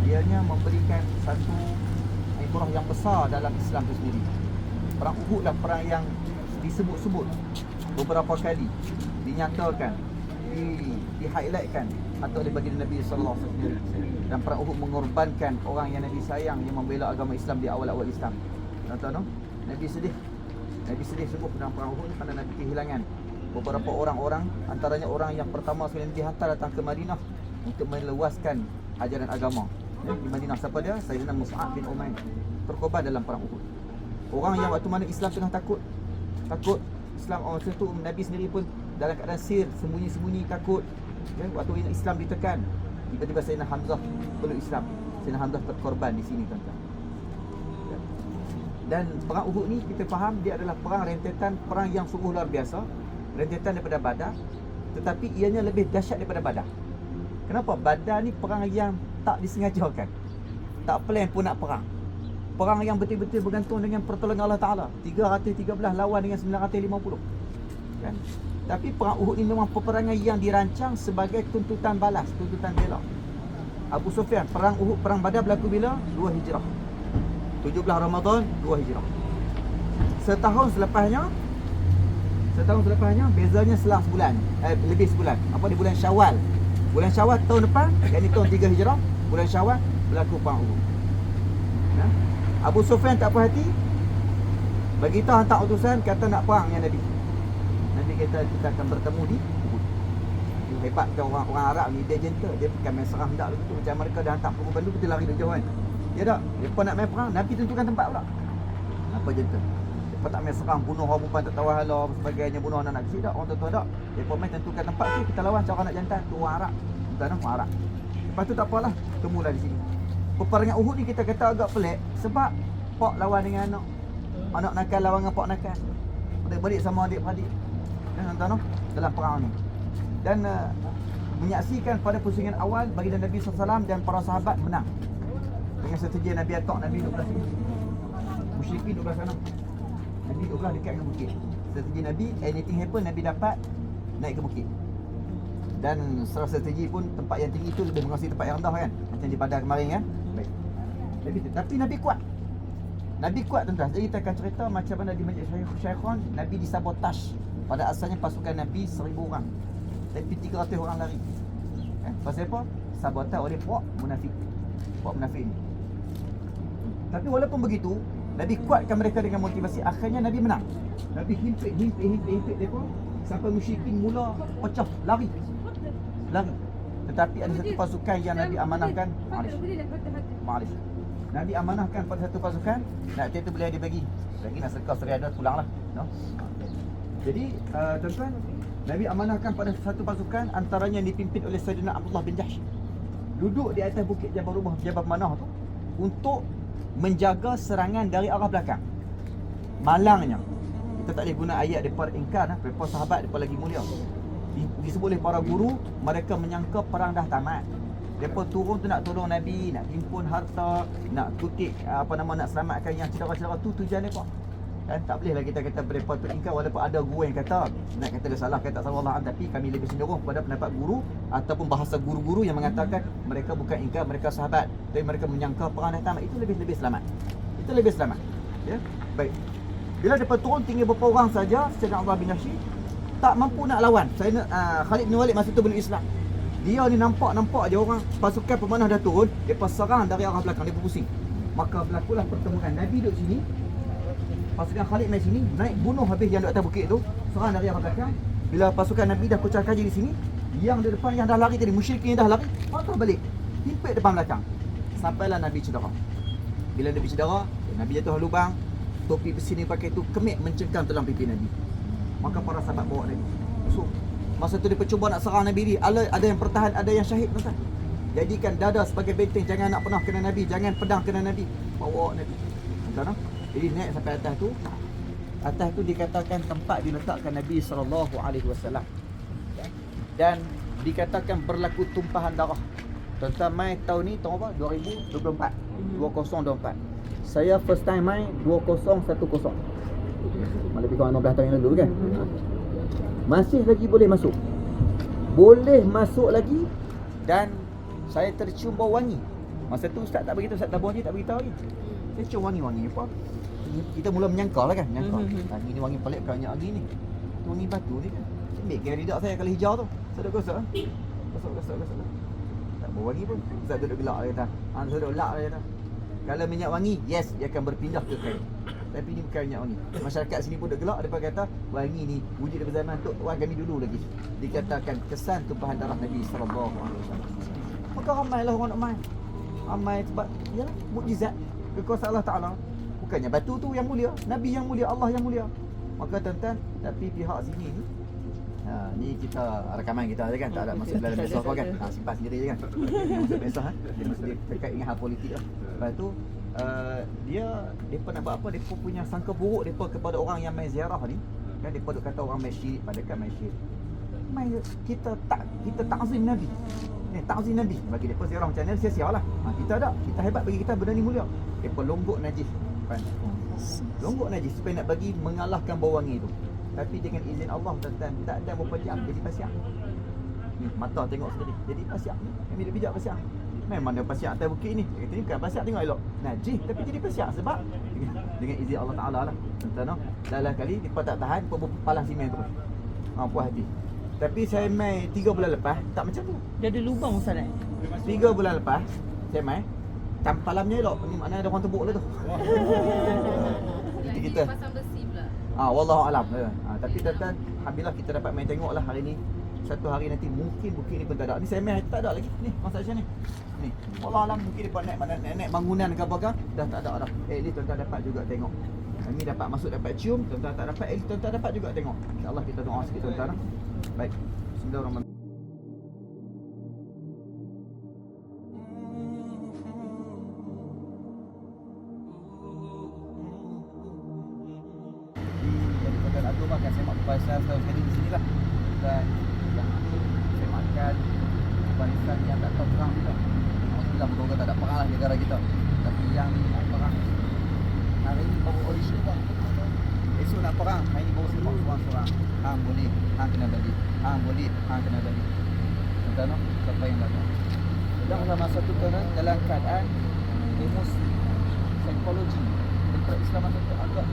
Ianya memberikan satu ibrah yang besar dalam Islam itu sendiri. Perang Uhud lah perang yang disebut-sebut beberapa kali, dinyatakan, di-highlightkan atau oleh baginda Nabi sallallahu alaihi wasallam. Dan perang Uhud mengorbankan orang yang Nabi sayang, yang membela agama Islam di awal-awal Islam. Tuan-tuan, Nabi sedih. Nabi sedih sungguh dalam perang Uhud ni kerana Nabi kehilangan beberapa orang-orang, antaranya orang yang pertama sekali dihantar datang ke Madinah untuk meluaskan ajaran agama. Di Madinah siapa dia? Sayyidina Mus'ab bin Umair. Terkorban dalam perang Uhud. Orang yang waktu mana Islam tengah takut Islam orang tu, Nabi sendiri pun dalam keadaan sir, sembunyi-sembunyi takut. Ya, waktu Islam ditekan, tiba-tiba Sayyidina Hamzah peluk Islam. Sayyidina Hamzah terkorban di sini, tuan-tuan. Ya. Dan perang Uhud ni kita faham dia adalah perang rentetan, perang yang sungguh luar biasa, rentetan daripada Badar, tetapi ianya lebih dahsyat daripada Badar. Kenapa? Badar ni perang yang tak disengajakan, tak plan pun nak perang. Perang yang betul-betul bergantung dengan pertolongan Allah Ta'ala. 313 lawan dengan 950, kan? Tapi perang Uhud ni memang peperangan yang dirancang sebagai tuntutan balas, tuntutan bela. Abu Sufyan, perang Uhud, perang Badar berlaku bila? 2 Hijrah, 17 Ramadan 2 Hijrah. Setahun selepasnya bezanya selang sebulan, lebih sebulan. Apa di bulan Syawal. Bulan Syawal tahun depan, yakni tahun 3 Hijrah, bulan Syawal berlaku perang Uhud. Nah, Abu Sufyan tak puas hati, bagi tahu hantar utusan kata nak perang dengan Nabi. Nabi kata kita akan bertemu di Uhud. Hebat kan orang Arab ni, dia gentle, dia bukan main serang dak begitu. Macam mereka dah hantar pukul bandu kita lari dari jauh kan. Ya tak? Depa nak main perang, Nabi tentukan tempat pula. Apa gentle? Depa tak main serang, bunuh orang perempuan tak tahu halau sebagainya, bunuh anak-anak kecil tak, orang tua-tua tak. Depa main tentukan tempat tu, kita lawan cara nak jantan tu orang Arab. Bukan orang Arab. Lepas tu tak apalah, temulah di sini. Peperangan Uhud ni kita kata agak pelik sebab pak lawan dengan anak nakal lawan dengan pak nakal. Balik sama adik-beradik. Tuan-tuan, dalam perang ni. Dan menyaksikan pada pusingan awal baginda Nabi SAW dan para sahabat menang. Dengan strategi Nabi atok, Nabi duduk belah sini, musyrikin duduk belah sana, Nabi duduk belah dekat dengan bukit. Strategi Nabi, anything happen, Nabi dapat naik ke bukit. Dan secara strategi pun tempat yang tinggi itu lebih menguasai tempat yang rendah kan, macam di Badar kemarin kan. Baik. Tapi Nabi kuat. Nabi kuat, tuan-tuan. Jadi kita akan cerita macam mana di Masjid Syaikhan Nabi disabotaj. Pada asalnya pasukan Nabi 1000 orang, tapi 300 orang lari. Pasal apa? Sabotaj oleh puak munafik. Puak munafik ni. Tapi walaupun begitu, Nabi kuatkan mereka dengan motivasi. Akhirnya Nabi menang. Nabi himpit mereka sampai musyrikin mula pecah, lari. Tetapi ada satu pasukan yang Nabi amanahkan. Malis. Nabi amanahkan pada satu pasukan. Nak tu boleh dia bagi nak sedekah seriada pulanglah, no? Jadi tuan-tuan, Nabi amanahkan pada satu pasukan, antaranya yang dipimpin oleh Sayyidina Abdullah bin Jahsh. Duduk di atas bukit Jabal Rumah, Jabal Manah tu, untuk menjaga serangan dari arah belakang. Malangnya, kita tak boleh guna ayat daripada ingkar, daripada sahabat, daripada lagi mulia. Disebut oleh para guru, mereka menyangka perang dah tamat. Mereka turun tu nak tolong Nabi, nak himpun harta, nak kutip nak selamatkan yang cedera-cedera tu tujuan mereka. Kan tak bolehlah kita kata mereka tu ingkar, walaupun ada guru yang kata nak kata dia salah, kata salah Allah, tapi kami lebih cenderung kepada pendapat guru ataupun bahasa guru-guru yang mengatakan mereka bukan ingkar, mereka sahabat, tapi mereka menyangka perang dah tamat. Itu lebih selamat. Ya. Baik. Bila depa turun tinggal beberapa orang saja, Sayyidina Abdullah bin Rashid tak mampu nak lawan. Khalid bin Walid masa tu belum Islam. Dia ni nampak je orang pasukan pemanah dah turun, depa serang dari arah belakang, depa pusing. Maka berlakulah pertemuan. Nabi duduk sini, pasukan Khalid naik sini, naik bunuh habis yang duduk atas bukit tu, serang dari arah belakang. Bila pasukan Nabi dah kocar kaji di sini, yang di depan yang dah lari tadi, musyrikin yang dah lari, patah balik, himpit depan belakang. Sampailah Nabi cedera. Bila Nabi cedera, Nabi jatuh lubang, topi besi ni pakai tu kemik mencengkam dalam pipi Nabi. Maka para sahabat bawa Nabi. So, masa tu dia cuba nak serang Nabi ni, ada yang bertahan, ada yang syahid tuan. Jadikan dada sebagai benteng, jangan nak pernah kena Nabi, jangan pedang kena Nabi. Bawa Nabi. Tuan. Jadi naik sampai atas tu. Atas tu dikatakan tempat diletakkan Nabi SAW. Dan dikatakan berlaku tumpahan darah. Tuan-tuan mai tahun ni tahun apa? 2024. 2024. Saya first time main 2010. Lebih kurang 16 tahun yang lalu kan. Masih lagi boleh masuk. Boleh masuk lagi. Dan saya tercium bau wangi. Masa tu ustaz tak beritahu, ustaz tabung je tak beritahu lagi. Saya cium wangi-wangi apa? Kita mula menyangka lah kan. Wangi ni wangi pelik banyak lagi ni. Tu wangi batu ni kan. Ambil kira lidah saya kalau hijau tu. Saya dah gosok. Gosok. Tak bau wangi pun. Ustaz duduk gelak dia kata. Saya duduk lak dia kata. Kalau minyak wangi, yes, dia akan berpindah ke kain. Tapi ni bukan minyak wangi. Masyarakat sini pun dah gelak. Mereka kata, wangi ni wujud daripada zaman tu orang kami dulu lagi. Dikatakan kesan tumpahan darah Nabi SAW. Maka ramailah orang nak main. Ramai sebab, yalah, mukjizat. Kekuasaan Allah Ta'ala. Bukannya batu tu yang mulia. Nabi yang mulia, Allah yang mulia. Maka tuan-tuan, tapi pihak sini ni, ni kita rakaman kita je kan, tak ada masuk dalam mesej apa kan. Simpan sendiri je kan. Masuk mesej dia mesti terkait dengan hal politik lah. Lepas tu depa nak buat apa? Depa punya sangka buruk depa kepada orang yang main ziarah ni. Kan depa duk kata orang main syirik, padahal main syirik. Kita ta'zim Nabi. Ta'zim Nabi. Bagi depa ziarah macam ni sia-sialah. Kita tak. Kita hebat bagi kita benda ni mulia. Depa longgok najis. Kan? Longgok najis supaya nak bagi mengalahkan bau wangi tu. Tapi dengan izin Allah tuan-tuan, tak ada berapa jam jadi pasiak. Ni mata tengok sendiri. Jadi pasiak ni. Kami dah bijak pasiak. Memang dia pasiak atas bukit ni. Dia kata ni bukan pasiak tengok elok. Najis tapi jadi pasiak sebab dengan izin Allah Ta'ala lah. Tuan-tuan, dah kali depa tak tahan, depa berpalang simen terus. Puas hati. Tapi saya main 3 bulan lepas, tak macam tu. Dia ada lubang Ustaz 3 bulan lepas, saya main tampalamnya elok. Ni maknanya ada orang tebuk lah tu. Jadi kita pasang besi pula. wallahu alam. Tapi tuan-tuan, alhamdulillah kita dapat main tengoklah hari ni. Satu hari nanti mungkin bukit ni pun tak ada. Ni saya main tak ada lagi. Ni masa macam ni. Ni. Wallahu alam mungkin depa naik bangunan ke apa dah tak ada dah. Ni tuan-tuan dapat juga tengok. Kami dapat masuk dapat cium, tuan-tuan tak dapat, tuan-tuan dapat juga tengok. Insya-Allah kita doa sikit tuan-tuan. Baik. Bismillahirrahmanirrahim. Makan semak pasal tahun sekali di sini lah. Dan yang saya makan barisan yang tak tahu perang juga. Alhamdulillah moga tak ada perang lah negara kita. Tapi yang ni nak perang. Hari ni baru audition lah. Esok nak perang, hari ni baru semak seorang-seorang. Hang boleh, hang kena balik. Hang boleh, hang kena balik. Tuan-tuan no? Siapa yang datang? Sedanglah masa tu tuan dalam keadaan emosi, psikologi dan perislaman itu agak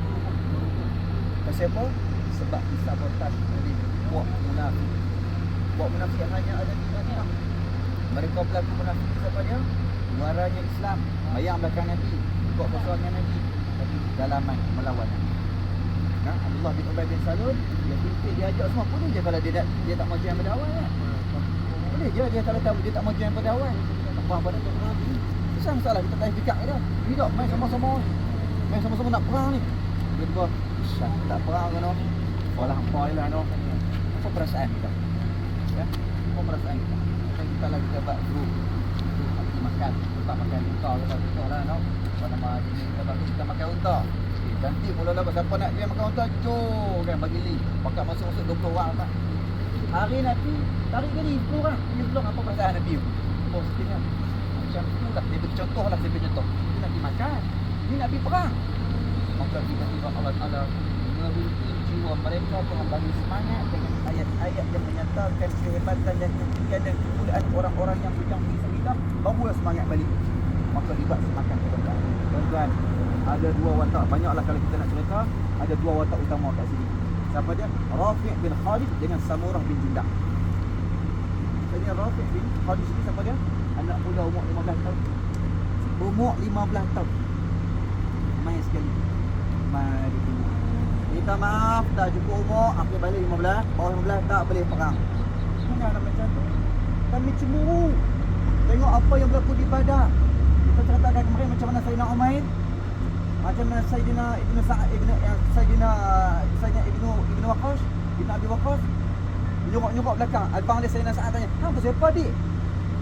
pasal apa? Sebab disabotaj oleh buat munafik. Buat munafik hanya ada di Madinah. Mereka pelaku munafik siapa dia? Muaranya Islam, bayang belakang Nabi, buat persoalan Nabi, tapi dalaman melawan Nabi. Abdullah bin Ubay bin Salul, dia pimpin, dia ajak semua. Boleh je kalau dia tak mau join pada awal kan? Boleh je dia kalau dia tak mau join pada awal. Apa pada perang ni? Susah masalah kita tak fikir dah. Tidak main sama-sama. Main sama-sama nak perang ni. Dia tak perang kan? Walah hampa no. Apa perasaan kita? Ya? Apa perasaan kita? Kita lagi dapat group makan, kita makan unta kita lah no. Apa nama ini kita makan unta. Nanti mula-mula siapa nak dia makan unta, jom kan bagi li. Pakat masuk-masuk 20 orang tak. Hari Nabi tarik kali 10 orang. Ini belum apa perasaan Nabi. Positifnya. Macam itulah dia beri contoh lah, dia beri contoh. Ini Nabi makan. Ini Nabi perang. Maka tiba-tiba Allah Ta'ala memiliki jiwa mereka dengan bagi semangat dengan ayat-ayat yang menyatakan kehebatan dan ketinggian dan kemuliaan orang-orang yang bujang fisabilillah, barulah semangat balik. Maka libat semakan tuan-tuan. Tuan-tuan, ada dua watak. Banyaklah kalau kita nak cerita, ada dua watak utama kat sini. Siapa dia? Rafi' bin Khalid dengan Samurah bin Jundab. Jadi Rafi' bin Khalid ni siapa dia? Anak muda umur 15 tahun. Umur 15 tahun. Main sekali. Mari tengok. Minta maaf, tak cukup umur, aku balik 15, bawah 15 tak boleh perang. Mana nak macam tu? Kami cemburu. Tengok apa yang berlaku di Badar. Kita ceritakan kemarin macam mana Sayyidina Umair, macam mana Sayyidina Ibn Sa'ad, Sayyidina Ibn Waqqas, Ibn Abi Waqqas. Nyuruk belakang. Abang dia Sayyidina Sa'ad tanya, "Hang pasal apa dik?"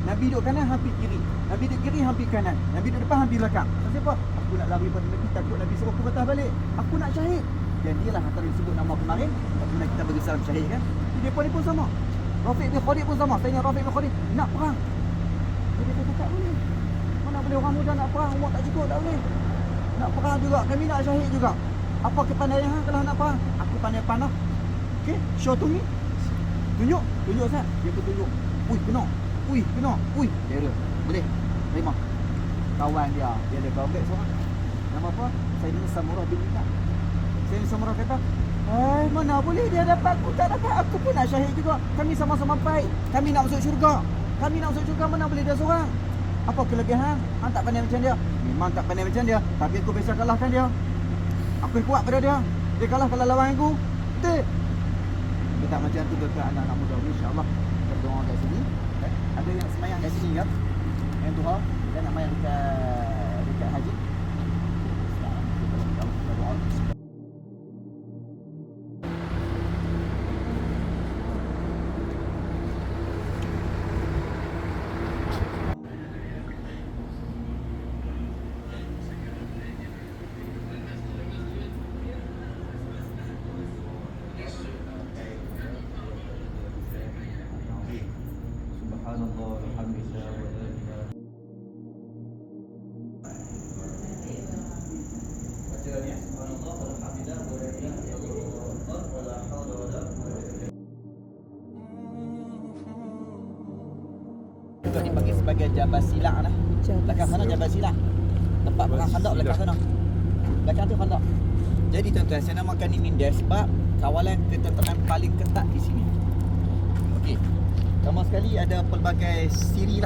Nabi duduk kanan, hampir kiri. Nabi duduk kiri, hampir kanan. Nabi duduk depan, hampir belakang. Pasal apa? Aku nak lari pada Nabi, takut Nabi suruh aku patah balik. Aku nak syahid. Dan dia lah antara disebut nama kemarin. Kemudian kita bagi salam syahid kan. Dia pun sama. Rafi' bin Khalid pun sama. Sayyidina Rafi' bin Khalid nak perang. Dia kata tak boleh. Mana boleh orang muda nak perang, umur tak cukup, tak boleh. Nak perang juga, kami nak syahid juga. Apa kepandaian hang kalau nak perang? Aku pandai panah. Okey, show to me. Tunjuk Ustaz. Dia pun tunjuk. Kena. Dia boleh. Terima. Kawan dia ada kawan baik seorang. Nama apa? Sayyidina Samurah bin Jundab. Sayyidina Samurah kata, mana boleh dia dapat, aku tak dapat. Aku pun nak syahid juga. Kami sama-sama baik. Kami nak masuk syurga. Mana boleh dia seorang. Apa kelebihan? Hang tak pandai macam dia. Memang tak pandai macam dia, tapi aku biasa kalahkan dia. Aku kuat pada dia. Dia kalah kalau lawan aku. Betul. Dia tak macam tu dekat anak-anak muda. InsyaAllah kita doa kat sini. Ada yang semayang kat sini kan? Yang duha dan nak main dekat haji. Kita doa. Subhanallah, alhamdulillah, wa la ilaha. Baca ni, subhanallah, alhamdulillah, wa la ilaha illallah, wa la haula wa la quwwata illa billah. Juga dipanggil sebagai Jabal Silah lah. Belakang sana Jabal Silah. Tempat perang Khandaq belakang sana. Belakang tu Khandaq. Jadi tuan-tuan, saya namakan ni Mindes sebab kawalan ketenteraan paling ketat di sini. Okey. Sama sekali ada berbagai siri.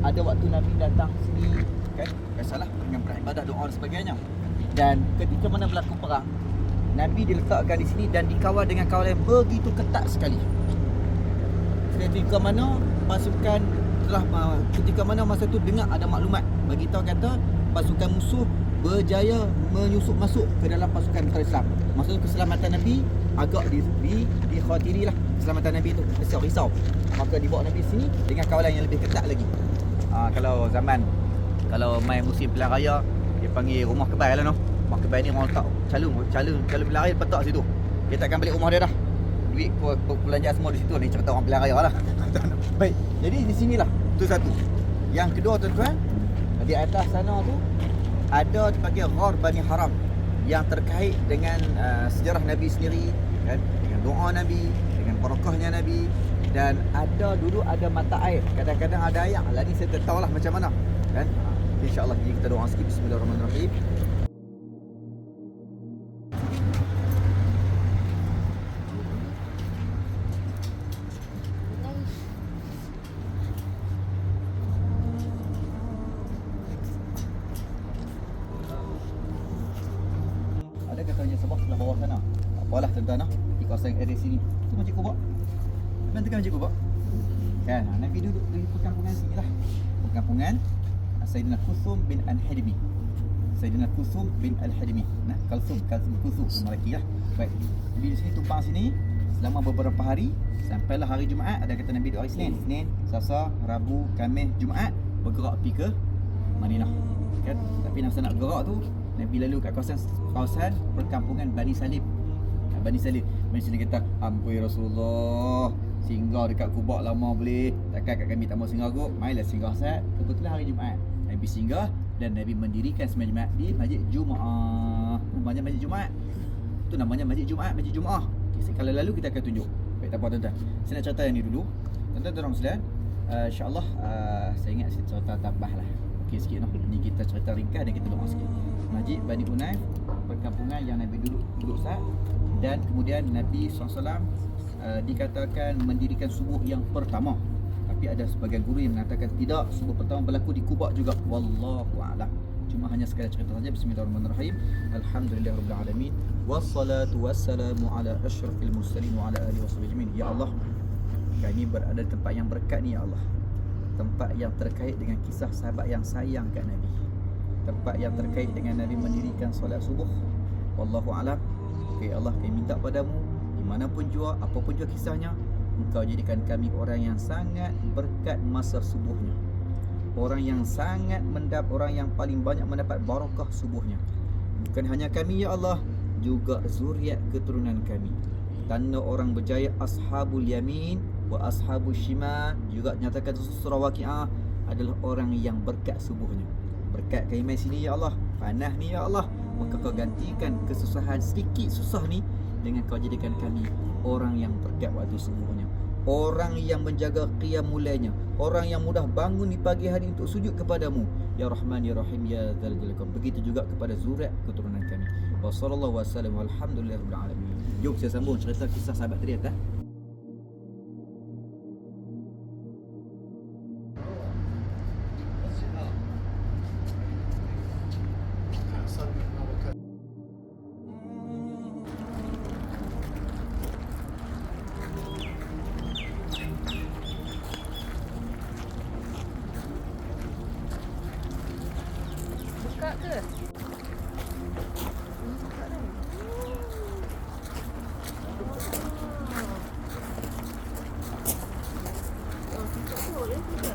Ada waktu Nabi datang sini kan, biasalah dengan beribadah, doa dan sebagainya. Dan ketika mana berlaku perang, Nabi diletakkan di sini dan dikawal dengan kawalan yang begitu ketat sekali. Ketika mana pasukan ketika mana masa tu dengar ada maklumat bagi tahu kata pasukan musuh berjaya menyusup masuk ke dalam pasukan Islam. Maksudnya keselamatan Nabi agak dikhawatiri lah, keselamatan Nabi tu risau. Maka dibawa Nabi sini dengan kawalan yang lebih ketat lagi. Kalau main musim pilihan raya, dia panggil rumah kebal lah noh. Rumah kebal ni orang letak calon pilihan raya letak situ. Dia takkan balik rumah dia dah. Duit belanjaan semua di situ. Ni cerita orang pilihan raya lah. Baik. Jadi di sinilah tu satu. Yang kedua tuan-tuan, di atas sana tu ada dipanggil Ghar Bani Haram yang terkait dengan sejarah Nabi sendiri kan, dengan doa Nabi, dengan barakahnya Nabi, dan dulu ada mata air. Kadang-kadang ada air. Lah ni saya tak tahulah macam mana kan. InsyaAllah kita doa sikit. Bismillahirrahmanirrahim. Ada kata je sebab sebelah bawah sana. Apalah tuan-tuan lah, di kawasan area sini. Tu Masjid Quba. Nantikan Masjid Quba. Kan, Nabi duduk di perkampungan sini lah. Perkampungan Sayyidina Kulthum bin Al-Hadimi. Sayyidina Kulthum bin Al-Hadimi. Nah, Kulthum nama lelaki lah. Baik. Nabi di sini tumpang sini selama beberapa hari sampailah hari Jumaat. Ada kata Nabi duduk hari Senin, Selasa, Rabu, Khamis, Jumaat bergerak pergi ke Madinah. Kan? Tapi nak gerak tu Nabi lalu kat kawasan perkampungan Bani Salim. Bani Salim kata, ampun Rasulullah, singgah dekat Quba lama boleh. Takkan kat kami tak mau singgah kot. Mainlah singgah saat. Kebetulan hari Jumaat Nabi singgah dan Nabi mendirikan sembahyang Jumaat di Masjid Jumaah. Namanya Masjid Jumaat. Tu namanya Masjid Jumaat, Masjid Jumaah. Okay, kalau lalu kita akan tunjuk. Baik, tak apa tuan-tuan. Saya nak cerita yang ni dulu. Tuan-tuan sekalian, insya-Allah saya ingat saya cerita tambah lah. okey sikit noh. Ni kita cerita ringkas dan kita doa sikit. Masjid Bani Unaif, perkampungan yang Nabi duduk saat, dan kemudian Nabi SAW dikatakan mendirikan subuh yang pertama. Tapi ada sebagian guru yang mengatakan tidak, subuh pertama berlaku di Quba juga. Wallahu a'lam. Cuma hanya sekadar cerita saja. Bismillahirrahmanirrahim. Alhamdulillahirabbil alamin. Wassalatu wassalamu ala asyrafil mursalin wa ala alihi washabihi ajmain. Ya Allah, kami berada di tempat yang berkat ni ya Allah. Tempat yang terkait dengan kisah sahabat yang sayang kat Nabi. Tempat yang terkait dengan Nabi mendirikan solat subuh. Wallahu a'lam. Okay Allah, kami minta padamu, dimanapun jua, apapun jua kisahnya, Engkau jadikan kami orang yang sangat berkat masa subuhnya, orang yang sangat orang yang paling banyak mendapat barakah subuhnya. Bukan hanya kami ya Allah, juga zuriat keturunan kami. Tanda orang berjaya ashabul yamin wa ashabul shimal, juga nyatakan surah Waqiah adalah orang yang berkat subuhnya. Berkat kami main sini ya Allah, panah ni ya Allah, maka kau gantikan kesusahan sedikit susah ni dengan kau jadikan kami orang yang berkat waktu subuhnya, orang yang menjaga qiyam mulainya, orang yang mudah bangun di pagi hari untuk sujud kepadamu ya Rahman ya Rahim ya Dzal Jalali. Begitu juga kepada zuriat keturunan kami. Wa sallallahu wasallam walhamdulillahirabbil alamin. Jom saya sambung cerita kisah sahabat tadi atas. Buka ke? Buka dah. Oh, tutup tu boleh juga.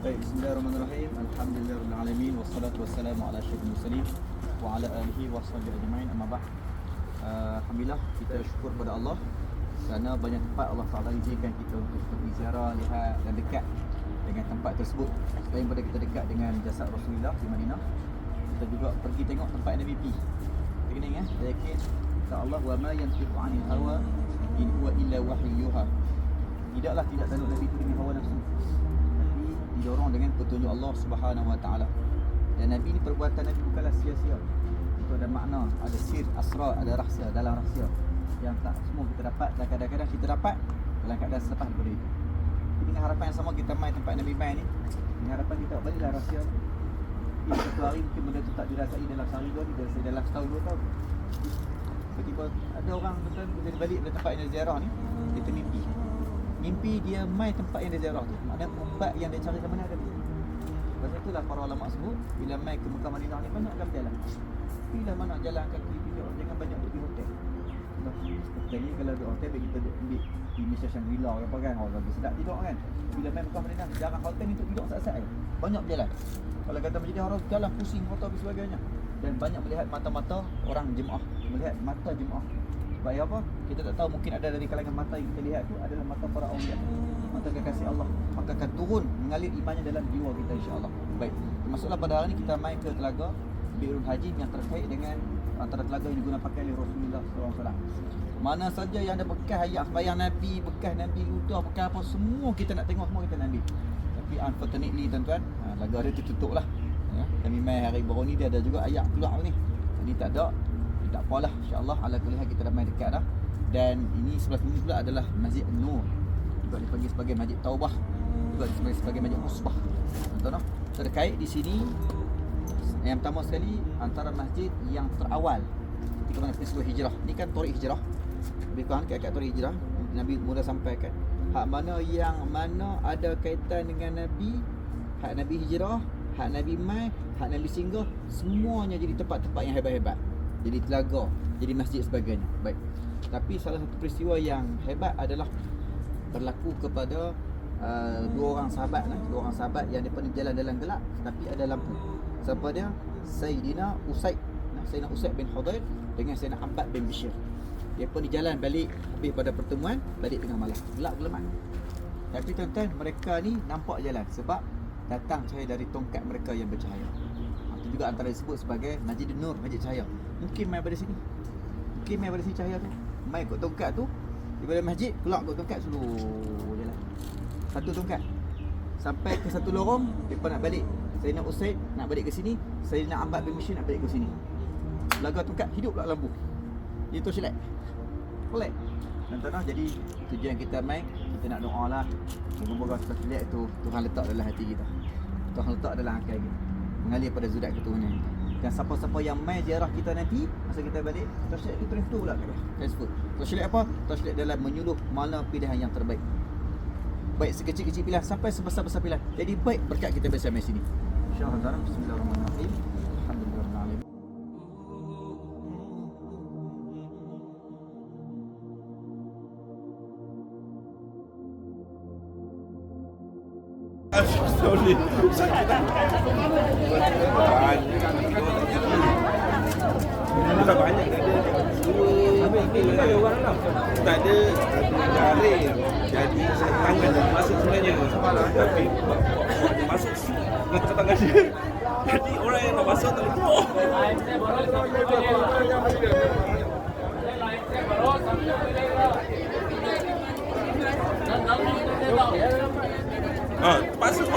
Baik, bismillahirrahmanirrahim. Alhamdulillahirabbil alamin wassalatu wassalamu ala asyrafil mursalin wa ala alihi washabihi ajmain. Amma ba'd. Alhamdulillah, kita syukur kepada Allah kerana banyak tempat Allah Taala izinkan kita untuk pergi ziarah, lihat dan dekat dengan tempat tersebut. Selain pada kita dekat dengan jasad Rasulullah di Madinah, kita juga pergi tengok tempat Nabi pergi. Kita kena ingat, saya yakin insya-Allah wa ma yantiqu 'anil hawa in huwa illa wahyuha. Tidaklah tidak tanduk Nabi itu dengan hawa nafsu, didorong dengan petunjuk Allah Subhanahu Wa Taala. Dan Nabi ni, perbuatan Nabi bukanlah sia-sia. Itu ada makna, ada sir, asrar, ada rahsia, dalam rahsia yang tak semua kita dapat, dan kadang-kadang kita dapat dalam keadaan selepas daripada itu. Jadi dengan harapan yang sama kita main tempat Nabi main ni, dengan harapan kita baliklah rahsia. Satu hari mungkin benda tu tak dirasai dalam sehari dua hari, dirasai dalam setahun 2 tahun. Tiba-tiba ada orang betul bila dia balik dari tempat yang dia ziarah ni, dia termimpi. Mimpi dia mai tempat yang dia ziarah tu. Maknanya ubat yang dia cari ke mana ada. Sebab itulah para ulama sebut, bila mai ke Mekah Madinah ni banyaklah berjalan. Bila mana jalan kaki, jangan banyak duduk di hotel. Hotel ni kalau duduk hotel, kita duduk ambil di Malaysia Shangri-La ke apa kan, orang lagi sedap tidur kan. Bila mai Mekah Madinah, jarang hotel ni untuk tidur saat-saat je. Banyak berjalan. Kalau kata Masjidil Haram, jalan pusing, motor dan sebagainya. Dan banyak melihat mata-mata orang jemaah, melihat mata jemaah. Sebab apa? Kita tak tahu, mungkin ada dari kalangan mata yang kita lihat tu adalah mata para awliya, mata kekasih Allah. Maka akan turun mengalir imannya dalam jiwa kita insya-Allah. Baik. Termasuklah pada hari ini kita main ke telaga Bi'rul Haji yang terkait dengan antara telaga yang digunakan pakai oleh Rasulullah SAW. Mana saja yang ada bekas ayat sembahyang Nabi, bekas Nabi ludah, bekas apa, semua kita nak tengok, semua kita nak ambil. Tapi unfortunately tuan-tuan, laga dia tertutup lah. Ya, kami main hari baru ni dia ada juga ayat keluar ni. Jadi tak ada. Tak apalah, insya-Allah ala kulli hal kita dah main dekat dah. Dan ini sebelah sini pula adalah Masjid Nur, juga dipanggil sebagai Masjid Taubah, juga dipanggil sebagai Masjid Usbah. Tuan-tuan, terkait di sini yang pertama sekali antara masjid yang terawal ketika mana peristiwa hijrah. Ini kan Tariq Hijrah. Lebih kurang kat Tariq Hijrah Nabi mula sampaikan hak mana yang mana ada kaitan dengan Nabi, hak Nabi hijrah, hak Nabi mai, hak Nabi singgah, semuanya jadi tempat-tempat yang hebat-hebat. Jadi telaga, jadi masjid sebagainya. Baik. Tapi salah satu peristiwa yang hebat adalah berlaku kepada dua orang sahabat yang depa jalan dalam gelap tapi ada lampu. Siapa dia? Sayyidina Usaid. Sayyidina Usaid bin Hudayr dengan Sayyidina Abbad bin Bishr. Depa di jalan balik habis pada pertemuan, balik tengah malam. Gelap gelamat. Tapi tuan-tuan, mereka ni nampak jalan sebab datang cahaya dari tongkat mereka yang bercahaya. Itu juga antara disebut sebagai Masjidun Nur, masjid cahaya. Mungkin mai pada sini. Mungkin mai pada sini cahaya tu. Mai ikut tongkat tu daripada masjid keluar ikut tongkat seluruh jalan. Satu tongkat. Sampai ke satu lorong, depa nak balik. Sayyidina Usaid nak balik ke sini, Sayyidina Ammar bin Bashir nak balik ke sini. Laga tongkat hidup pula lampu. Itu silat. Pelik. Dan tuan jadi tujuan kita mai, kita nak doa lah. Moga-moga silat tu Tuhan letak dalam hati kita. Tuhan letak dalam akal kita. Mengalir pada zuriat keturunan kita. Dan siapa-siapa yang mai ziarah kita nanti, masa kita balik, tasyiat itu transfer pula kat dia. Transfer. Tasyiat apa? Tasyiat dalam menyuluh mana pilihan yang terbaik. Baik sekecil-kecil pilihan sampai sebesar-besar pilihan. Jadi baik berkat kita bersama sini. InsyaAllah. Bismillahirrahmanirrahim. Alhamdulillahirrahmanirrahim. Bukan banyak, tak ada jaring. Jadi tangan dia masuk sebenarnya. Tapi masuk ke tangan dia. Jadi orang yang nak masuk tak boleh. Masuk.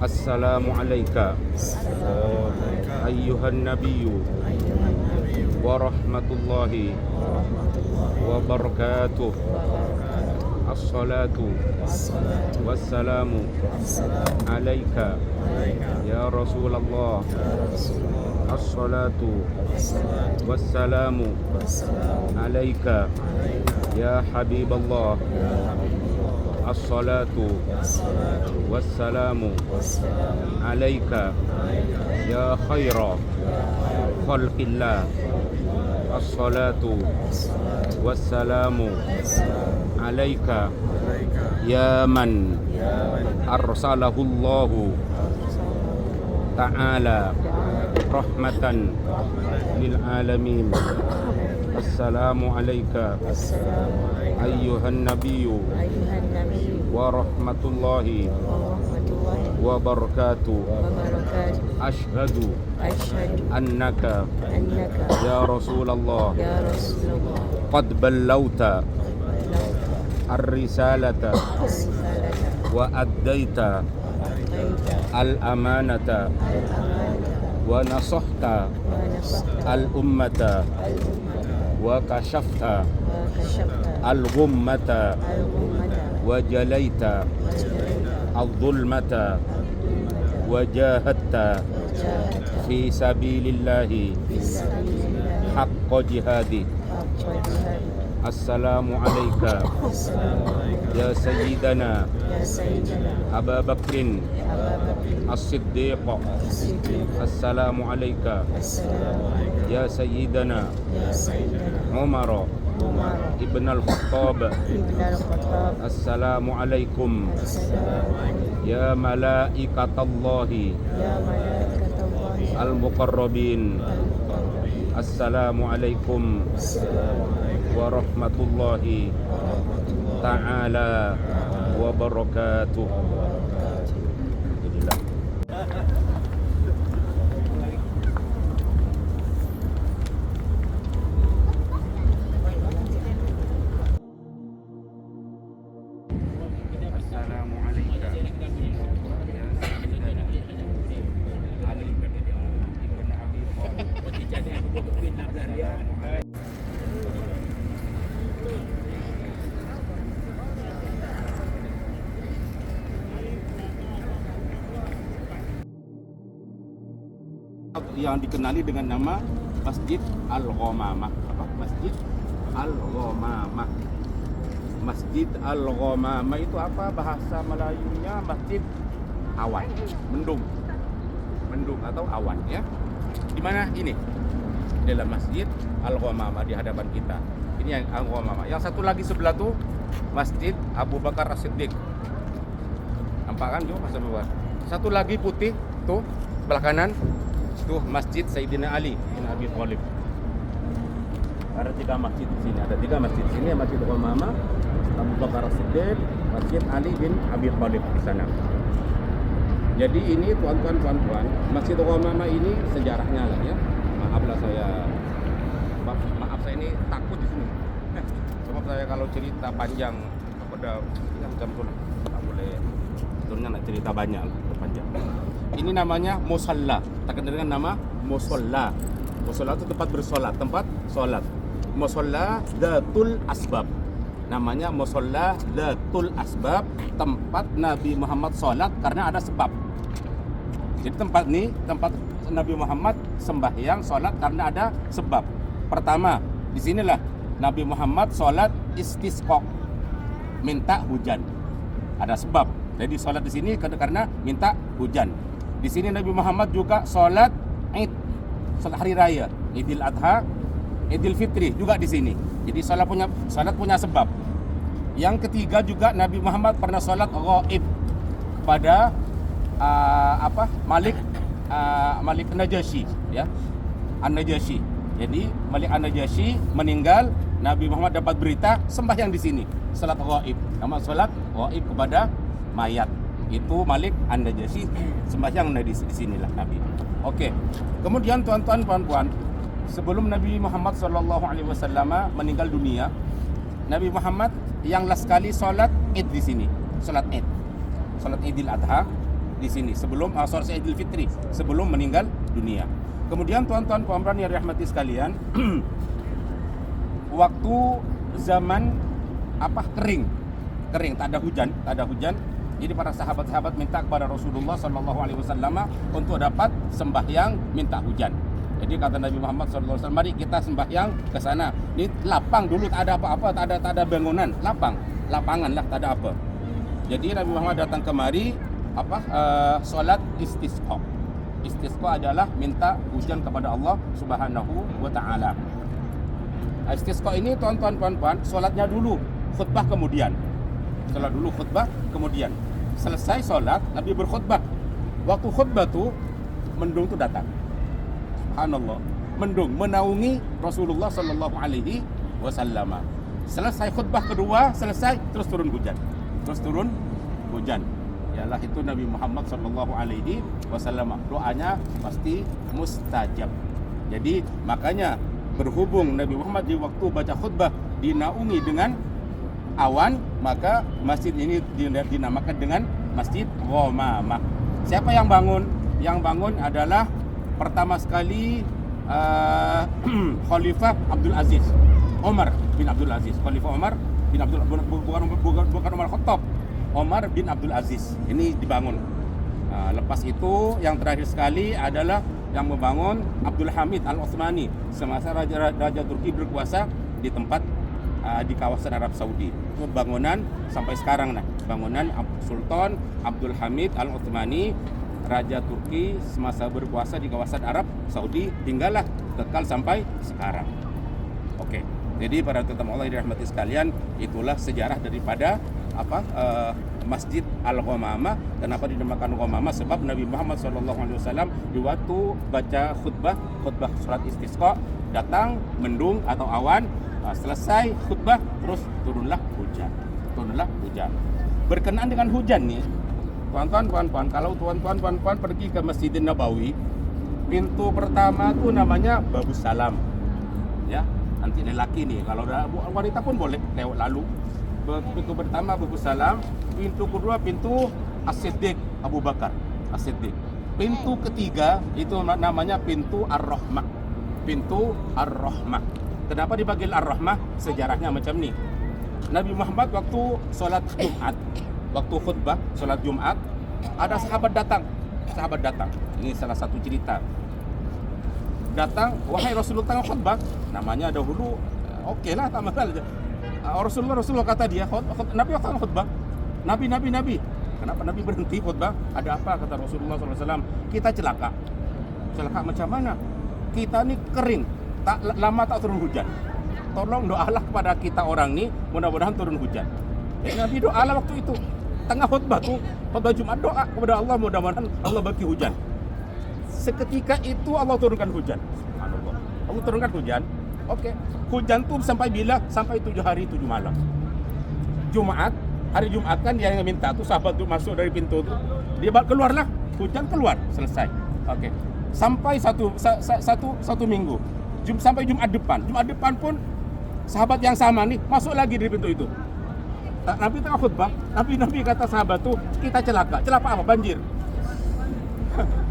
Assalamualaikum ayyuhan nabiyyu wa rahmatullahi wa barakatuh. As-salatu wassalamu alaika ya Rasulullah. As-salatu wassalamu alaika ya Habiballah. As-salatu wassalamu alaika ya khaira khalqillah. As-salatu wassalamu alaika ya man arsalahu Allahu ta'ala rahmatan lil alamin. Assalamu alayka ayyuhan nabiyyu wa rahmatullahi wa barakatuh. Ashhadu annaka ya Rasulullah qad ballawta ar-risalata wa addaita al-amanata wa nasahta al-ummata wa kashafta al-ghummata wa jalaita al-zulmata wa jahadta fi sabilillahi haqqa jihadi. Assalamu alayka ya Sayyidana Abu Bakrin As-Siddiq. Assalamu alayka ya Sayyidana Umar Ibn Al-Khattab. Assalamu alaikum ya malaikatallahi al-muqarrabin. Assalamu alaikum warahmatullahi ta'ala wabarakatuh. Yang dikenali dengan nama Masjid Al-Ghamamah. Masjid Al-Ghamamah. Masjid Al-Ghamamah itu apa bahasa Melayunya? Masjid awan, mendung atau awan ya. Di mana ini? Adalah Masjid Al-Ghamamah di hadapan kita. Ini yang Al-Ghamamah. Yang satu lagi sebelah tuh Masjid Abu Bakar As-Siddiq. Nampak kan tuh Mas Abu Bakar? Satu lagi putih tuh sebelah kanan tuh Masjid Sayyidina Ali bin Abi Thalib. Ada 3 masjid di sini. Ada 3 masjid di sini, Masjid Al-Ghamamah, Abu Bakar As-Siddiq, Masjid Ali bin Abi Thalib di sana. Jadi ini tuan-tuan, Masjid Al-Ghamamah ini sejarahnya lah ya. Maaf saya ini takut di sini. Sebab saya kalau cerita panjang kepada macam tu lah. Tak boleh. Sebetulnya nak cerita banyak lah, panjang. Ini namanya musalla. Tak kenal dengan nama musalla. Musalla itu tempat bersolat, tempat solat. Musalla Dzatul Asbab. Namanya musalla Dzatul Asbab, tempat Nabi Muhammad solat karena ada sebab. Jadi tempat ini tempat Nabi Muhammad sembahyang solat karena ada sebab. Pertama, di sinilah Nabi Muhammad solat istisqa, minta hujan. Ada sebab. Jadi solat di sini karena minta hujan. Di sini Nabi Muhammad juga solat Id, solat hari raya, Idul Adha, Idul Fitri juga di sini. Jadi solat punya sebab. Yang ketiga juga Nabi Muhammad pernah solat ghaib kepada Malik Najasyi ya. An-Najasyi. Jadi Malik An-Najasyi meninggal, Nabi Muhammad dapat berita sembahyang di sini, salat ghaib. Nama salat ghaib kepada mayat. Itu Malik An-Najasyi sembahyang di sinilah Nabi. Okey. Kemudian tuan-tuan puan-puan, sebelum Nabi Muhammad SAW meninggal dunia, Nabi Muhammad yang last kali salat Id di sini, salat Id. Salat Idul Adha di sini sebelum salat Idul Fitri sebelum meninggal dunia. Kemudian tuan-tuan puan-puan yang dirahmati sekalian, waktu zaman kering, tak ada hujan. Jadi para sahabat-sahabat minta kepada Rasulullah SAW untuk dapat sembahyang minta hujan. Jadi kata Nabi Muhammad SAW, mari kita sembahyang ke sana. Ini lapang dulu, tak ada apa-apa, tak ada bangunan, lapangan lah, tak ada apa. Jadi Nabi Muhammad datang kemari solat istisqa. Istisqa adalah minta hujan kepada Allah Subhanahu wa taala. Istisqa ini tuan-tuan puan-puan, solatnya dulu, khutbah kemudian. Solat dulu, khutbah kemudian. Selesai solat, Nabi berkhutbah. Waktu khutbah tu mendung tu datang. Subhanallah. Mendung menaungi Rasulullah sallallahu alaihi wasallam. Selesai khutbah kedua, terus turun hujan. Ialah itu Nabi Muhammad sallallahu alaihi wasallam. Doanya pasti mustajab. Jadi makanya berhubung Nabi Muhammad di waktu baca khutbah dinaungi dengan awan, maka masjid ini dinamakan dengan Masjid Ghamamah. Siapa yang bangun? Yang bangun adalah pertama sekali Khalifah Abdul Aziz, Umar bin Abdul Aziz. Khalifah Umar bin Abdul bukan Umar Khattab, Umar bin Abdul Aziz. Ini dibangun. Lepas itu yang terakhir sekali adalah yang membangun Abdul Hamid Al-Utsmani semasa Raja Turki berkuasa di tempat di kawasan Arab Saudi. Itu bangunan sampai sekarang bangunan Sultan Abdul Hamid Al-Utsmani, Raja Turki semasa berkuasa di kawasan Arab Saudi, tinggallah kekal sampai sekarang. Oke. Jadi para tetamu Allah yang dirahmati sekalian, itulah sejarah daripada Masjid Al-Ghamamah. Kenapa dinamakan Ghamamah? Sebab Nabi Muhammad SAW di waktu baca khutbah salat istisqa, datang mendung atau awan, selesai khutbah terus turunlah hujan. Berkenaan dengan hujan nih, tuan-tuan puan-puan, kalau tuan-tuan puan-puan pergi ke Masjidin Nabawi, pintu pertama tuh namanya Babus Salam. Ya, nanti lelaki nih, kalau wanita pun boleh lewat lalu. Pintu pertama Babus Salam, pintu kedua pintu As-Siddiq, Abu Bakar As-Siddiq. Pintu ketiga itu namanya pintu Ar-Rahmah. Pintu Ar-Rahmah. Kenapa dipanggil Ar-Rahmah? Sejarahnya macam ni. Nabi Muhammad waktu solat Jumat, waktu khutbah solat Jumat, ada sahabat datang. Ini salah satu cerita. Datang, wahai Rasulullah khutbah. Namanya dahulu Oke lah, tak masalah. Rasulullah kata dia, Nabi akan khutbah. Nabi. Kenapa Nabi berhenti khutbah? Ada apa kata Rasulullah SAW? Kita celaka. Celaka macam mana? Kita ni kering, lama tak turun hujan. Tolong doalah kepada kita orang ni, mudah-mudahan turun hujan. Nabi doalah waktu itu. Tengah khutbah Jumat doa kepada Allah, mudah-mudahan Allah bagi hujan. Seketika itu Allah turunkan hujan. Subhanallah. Allah turunkan hujan. Oke. Hujan tuh sampai bila? Sampai 7 hari 7 malam. Hari Jumat kan dia yang minta tuh sahabat tuh masuk dari pintu tuh. Dia keluarlah, hujan keluar, selesai. Oke. Sampai satu minggu. Sampai Jumat depan pun sahabat yang sama nih masuk lagi dari pintu itu. Nabi tengah khutbah, Nabi kata sahabat tuh, kita celaka apa? Banjir.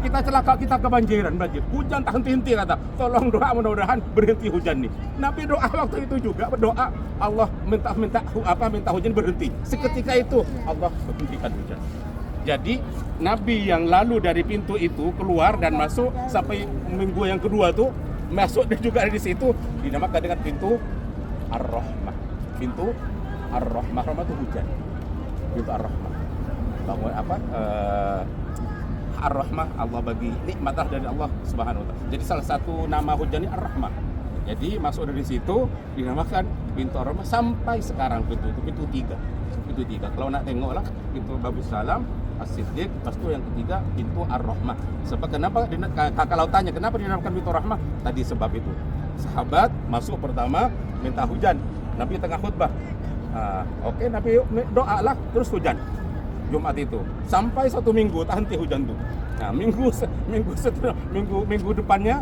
Kita celaka, kita kebanjiran, banjir. Hujan tak henti-henti kata. Tolong doa, mudah-mudahan berhenti hujan nih. Nabi doa waktu itu juga berdoa, Allah minta hujan berhenti. Seketika itu Allah menghentikan hujan. Jadi Nabi yang lalu dari pintu itu keluar dan masuk sampai minggu yang kedua tuh masuk dan juga di situ dinamakan dengan pintu Ar-Rahmah. Pintu Ar-Rahmah, Rahmah itu hujan. Pintu Ar-Rahmah. Ar-Rahmah, Allah bagi nikmat dari Allah Subhanahu wa taala. Jadi salah satu nama hujan ini Ar-Rahmah. Jadi masuk dari situ dinamakan pintu Ar-Rahmah sampai sekarang pintu 3. Kalau nak tengoklah pintu Babus Salam, As-Siddiq, lepas itu yang ketiga pintu Ar-Rahmah. Sebab kenapa kalau tanya kenapa dinamakan pintu Rahmah? Tadi sebab itu. Sahabat masuk pertama minta hujan. Nabi tengah khutbah. Oke, Nabi doalah terus hujan. Jumat itu sampai 1 minggu tak henti hujan tuh. Nah, minggu depannya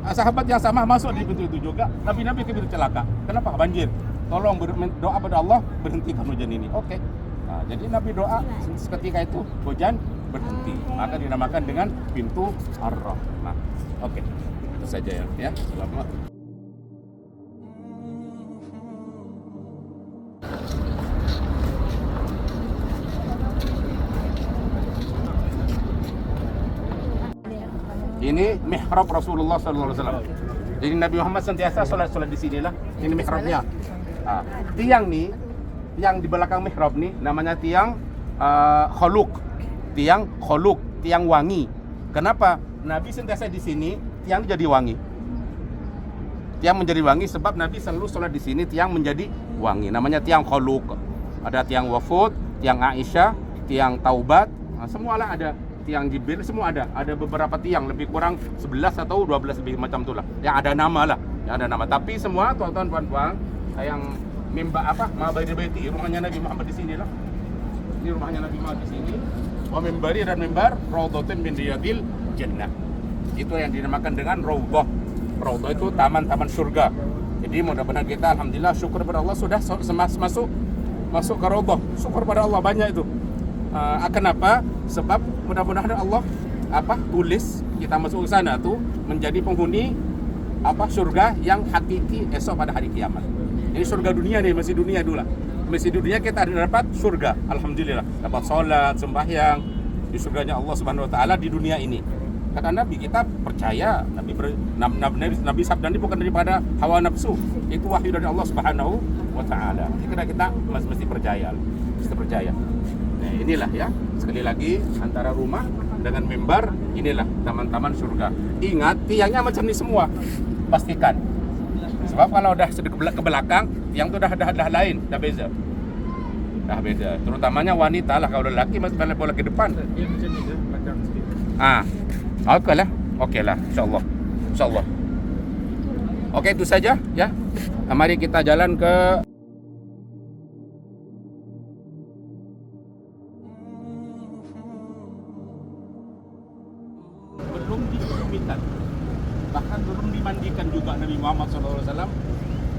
sahabat yang sama masuk di pintu itu juga. Nabi ke pintu celaka. Kenapa? Banjir. Tolong doa pada Allah berhentikan hujan ini. Oke. Nah, jadi Nabi doa seketika itu hujan berhenti. Maka dinamakan dengan pintu Ar-Rahmah. Oke. Itu saja ya. Selamat. Ini mihrab Rasulullah SAW. Jadi Nabi Muhammad sentiasa sholat di sinilah. Ini mihrabnya. Tiang nih, tiang di belakang mihrab nih, namanya tiang khuluk. Tiang wangi. Kenapa? Nabi sentiasa di sini, tiang jadi wangi. Tiang menjadi wangi sebab Nabi selalu sholat di sini, tiang menjadi wangi. Namanya tiang khuluk. Ada tiang wafud, tiang Aisyah, tiang Taubat, semualah ada. Tiang Jibril semua ada beberapa tiang lebih kurang 11 atau 12 lebih macam itulah yang ada nama tapi semua tuan-tuan puan-puan yang Ma'badi Baiti rumahnya Nabi Muhammad di sini lah. Ini rumahnya Nabi Muhammad di sini. Wa mimbari dan mimbar raudhatin min riyadil jannah. Itu yang dinamakan dengan raudhah. Raudhah itu taman-taman surga. Jadi mudah-mudahan kita alhamdulillah syukur kepada Allah sudah masuk ke raudhah. Syukur pada Allah banyak itu. Kenapa? Sebab mudah-mudahan Allah tulis kita masuk ke sana tuh menjadi penghuni surga yang hakiki esok pada hari kiamat. Ini surga dunia nih, masih dunia dulu lah. Masih dunia kita dapat surga, alhamdulillah. Dapat salat, sembahyang di surganya Allah Subhanahu wa taala di dunia ini. Kata Nabi, kita percaya Nabi sabda ini bukan daripada hawa nafsu. Itu wahyu dari Allah Subhanahu wa taala. Jadi kita mesti percaya. Nah, inilah ya, sekali lagi antara rumah dengan mimbar, inilah taman-taman surga. Ingat, tiangnya macam ini semua. Pastikan. Sebab kalau udah sedikit ke belakang, tiang itu dah lain, dah beza. Terutamanya wanita lah, kalau lelaki masih boleh ke depan. Dia macam ni ke belakang sikit. Okey lah, insyaallah. Okey, itu saja ya. Mari kita jalan ke bahkan belum dimandikan juga Nabi Muhammad SAW.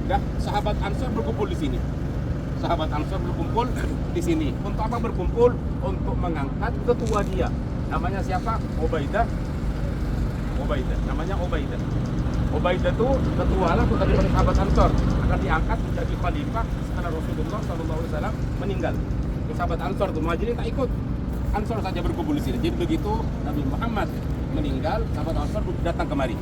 Dah sahabat Ansor berkumpul di sini. Untuk apa berkumpul? Untuk mengangkat ketua dia. Namanya siapa? Ubaidah. Namanya Ubaidah. Ubaidah itu ketua lah dari sahabat Ansor. Akan diangkat menjadi khalifah setelah Rasulullah SAW meninggal. Itu sahabat Ansor itu Muhajirin tak ikut. Ansor saja berkumpul di sini. Jadi begitu Nabi Muhammad meninggal, sahabat Ansor datang kemari.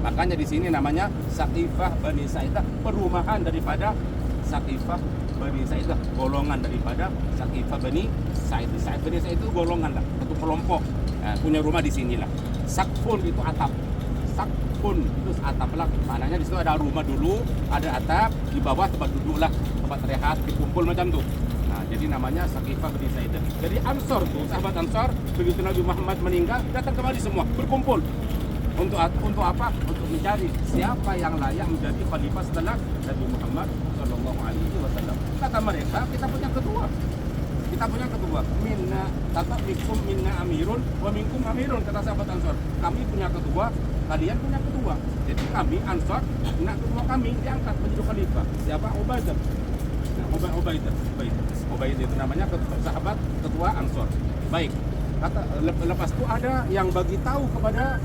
Makanya di sini namanya Saqifah Bani Sa'idah, perumahan daripada Saqifah Bani Sa'idah, golongan daripada Saqifah Bani Sa'idah. Sa'id Bani Sa'idah itu golongan lah, satu kelompok punya rumah di sinilah. Sakfun itu atap, sakfun itu atap lah. Maknanya di situ ada rumah dulu, ada atap, di bawah tempat duduk lah, tempat rehat, dikumpul macam tuh. Nah, jadi namanya Saqifah Bani Sa'idah. Jadi Ansor tuh, sahabat Ansor, begitu Nabi Muhammad meninggal, datang kembali semua, berkumpul. Untuk apa? Untuk mencari siapa yang layak menjadi khalifah setelah Nabi Muhammad Shallallahu Alaihi Wasallam. Kata mereka, kita punya ketua. Kita punya ketua. Minna kata minkum minna amirun wa minkum amirun, kata sahabat Ansor. Kami punya ketua, kalian punya ketua. Jadi kami Ansor, nak ketua kami diangkat menjadi khalifah. Siapa? Ubaidah. Nah, Ubaidah itu namanya sahabat ketua Ansor. Baik. Kata lepas itu ada yang bagi tahu kepada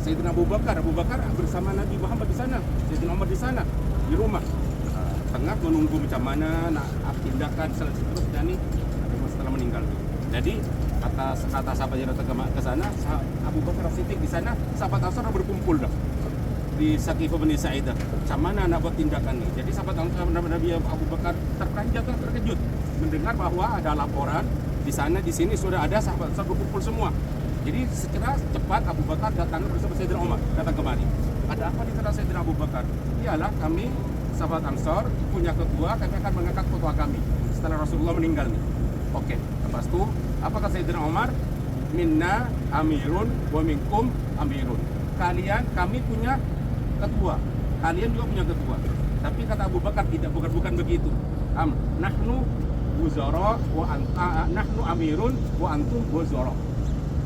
Sayyidina Abu Bakar. Abu Bakar bersama Nabi Muhammad di sana, Sayyidina Umar di sana, di rumah. Tengah menunggu macam mana nak tindakan seterusnya nih Nabi Muhammad setelah meninggal. Jadi kata sahabat yang datang ke sana, Abu Bakar Siddiq di sana, sahabat Ansar berkumpul dah di Saqifah Bani Sa'idah. Macam mana nak buat tindakan nih? Jadi sahabat Nabi Abu Bakar terperanjat, terkejut mendengar bahwa ada laporan di sana, di sini sudah ada sahabat Ansar berkumpul semua. Jadi secara cepat Abu Bakar datang bersama Sayyidina Umar, datang kemari. Ada apa di antara Sayyidina Abu Bakar? Iyalah kami sahabat Ansor punya ketua, kami akan mengangkat ketua kami setelah Rasulullah meninggal nih. Oke, lepas itu apa kata Sayyidina Umar? Minna amirun wa minkum amirun. Kami punya ketua, kalian juga punya ketua. Tapi kata Abu Bakar tidak, bukan begitu. Nahnu wuzara wa nahnu amirun wa antum wuzara.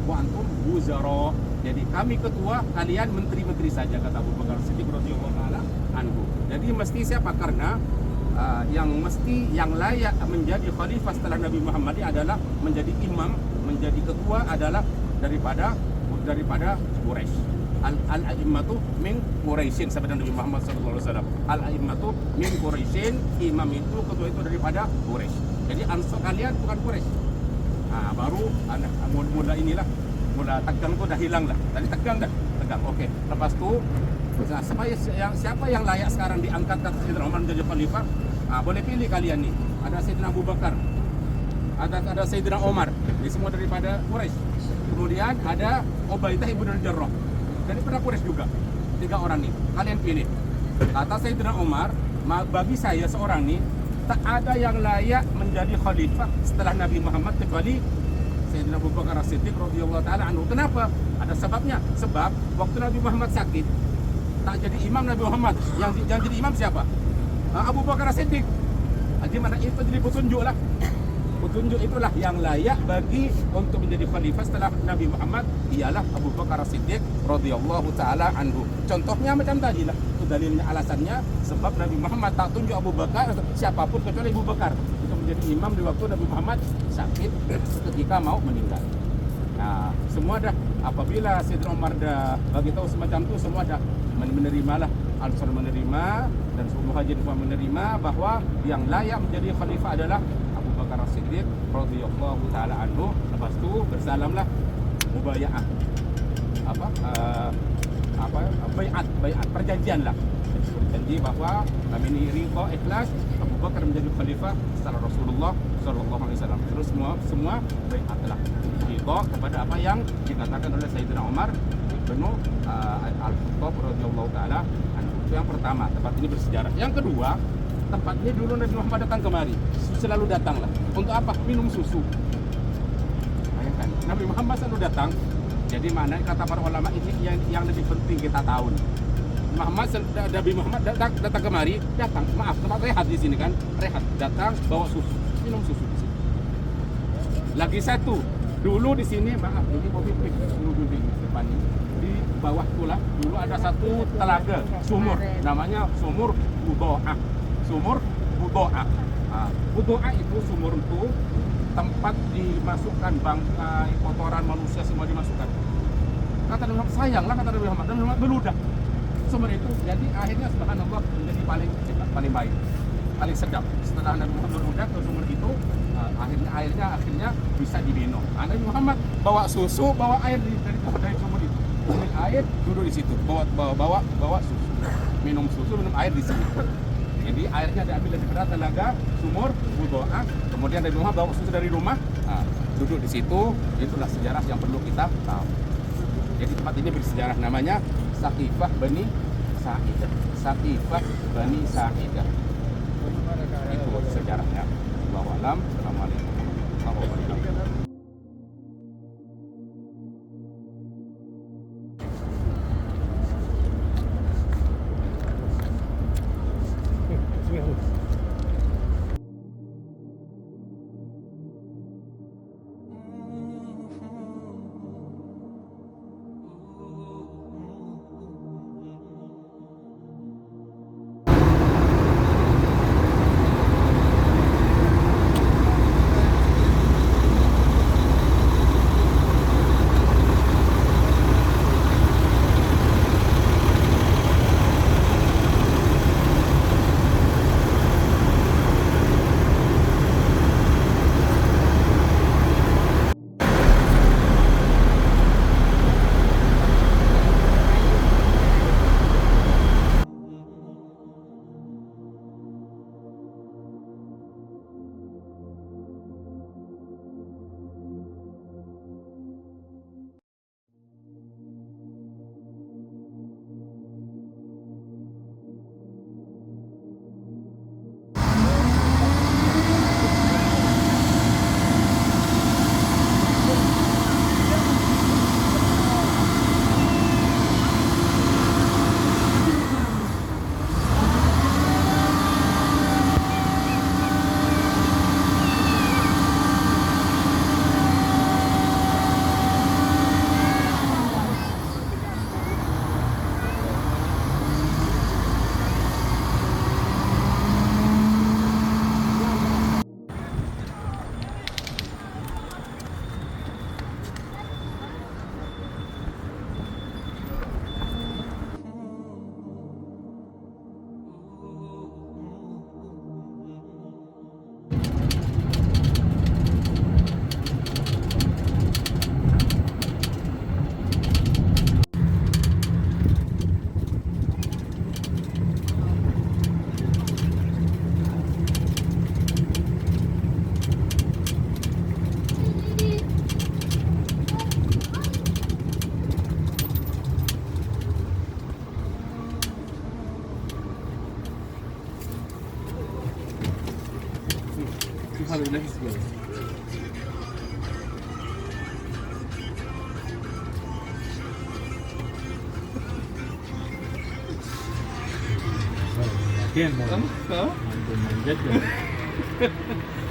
Wa antum wuzara. Jadi kami ketua, kalian menteri-menteri saja, kata Abu Bakar Siddiq radhiyallahu taala anhu. Jadi mesti siapa? Karena yang layak menjadi khalifah setelah Nabi Muhammad adalah menjadi imam, menjadi ketua adalah daripada Quraisy. Al-a'immatu min Quraisyin, sabda Nabi Muhammad sallallahu alaihi wasallam. Al-a'immatu min Quraisyin, imam itu, ketua itu daripada Quraisy. Jadi Ansar kalian bukan Quraisy. Baru mula inilah, mula tegang tu dah hilang lah. Tadi tegang dah, tegang. Okey. Lepas tu siapa yang layak sekarang diangkat kata Sayyidina Umar menjadi khalifah? Boleh pilih kalian ni. Ada Sayyidina Abu Bakar, ada Sayyidina Umar. Ini semua daripada Quraisy. Kemudian ada Ubaidah ibn al-Jarrah daripada Quraisy juga. 3 orang ni. Kalian pilih. Kata Sayyidina Umar, bagi saya seorang ni tak ada yang layak menjadi khalifah setelah Nabi Muhammad kecuali Sayyidina Abu Bakar As-Siddiq radhiyallahu taala anhu. Kenapa? Ada sebabnya. Sebab waktu Nabi Muhammad sakit, tak jadi imam Nabi Muhammad. Yang jadi imam siapa? Abu Bakar As-Siddiq. Jadi mana itu jadi petunjuk lah. Petunjuk itulah yang layak bagi untuk menjadi khalifah setelah Nabi Muhammad, ialah Abu Bakar As-Siddiq radhiyallahu taala anhu. Contohnya macam tadi lah. Itu dalilnya, alasannya sebab Nabi Muhammad tak tunjuk Abu Bakar atau siapapun kecuali Abu Bakar untuk menjadi imam di waktu Nabi Muhammad sakit ketika mau meninggal. Nah, semua dah apabila Sayyidina Umar dah bagi tahu semacam tu, semua dah menerimalah, Ansar menerima dan semua Muhajirin pun menerima bahwa yang layak menjadi khalifah adalah Abu Bakar As-Siddiq radhiyallahu taala anhu. Lepas tu bersalamlah mubayaah. Baiat perjanjian lah. Berjanji bahawa kami ini ridha ikhlas Abu Bakar menjadi khalifah setelah Rasulullah sallallahu alaihi wasallam. Terus semua baiat lah. Ridha kepada apa yang dikatakan oleh Sayyidina Umar bin Al-Khattab radhiyallahu taala anhu. Itu yang pertama, tempat ini bersejarah. Yang kedua, tempat ini dulu Nabi Muhammad datang kemari. Selalu datang lah. Untuk apa? Minum susu. Bayangkan, Nabi Muhammad selalu datang. Jadi maknanya kata para ulama ini yang lebih penting kita tahu. Nabi Muhammad datang kemari, tempat rehat di sini kan, rehat, datang bawa susu, minum susu di sini. Lagi satu, dulu di sini ini dulu di depan ini, di bawah itulah dulu ada satu telaga, sumur, namanya sumur Budo'ah. Sumur Budo'ah. Budo'ah itu sumur itu tempat dimasukkan bangkai, kotoran manusia semua dimasukkan. Kata Nabi Muhammad, sayanglah kata Nabi Muhammad, dan Nabi Muhammad meludah sumber itu. Jadi akhirnya subhanallah menjadi paling baik, paling sedap. Setelah Nabi Muhammad meludah ke sumber itu, akhirnya bisa diminum. Nabi Muhammad bawa susu, bawa air dari sumur itu. minum air duduk di situ, bawa susu, minum air di sini. Jadi airnya diambil dari telaga sumur, wudu'ah, kemudian dari rumah bawa susu dari rumah, duduk di situ. Itulah sejarah yang perlu kita tahu. Jadi tempat ini bersejarah, namanya Saqifah Bani Sa'idah. Saqifah Bani Sa'idah. Itu sejarahnya. Wallahu a'lam. Assalamualaikum warahmatullahi wabarakatuh.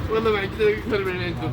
والله ما عندي اكثر من عندكم.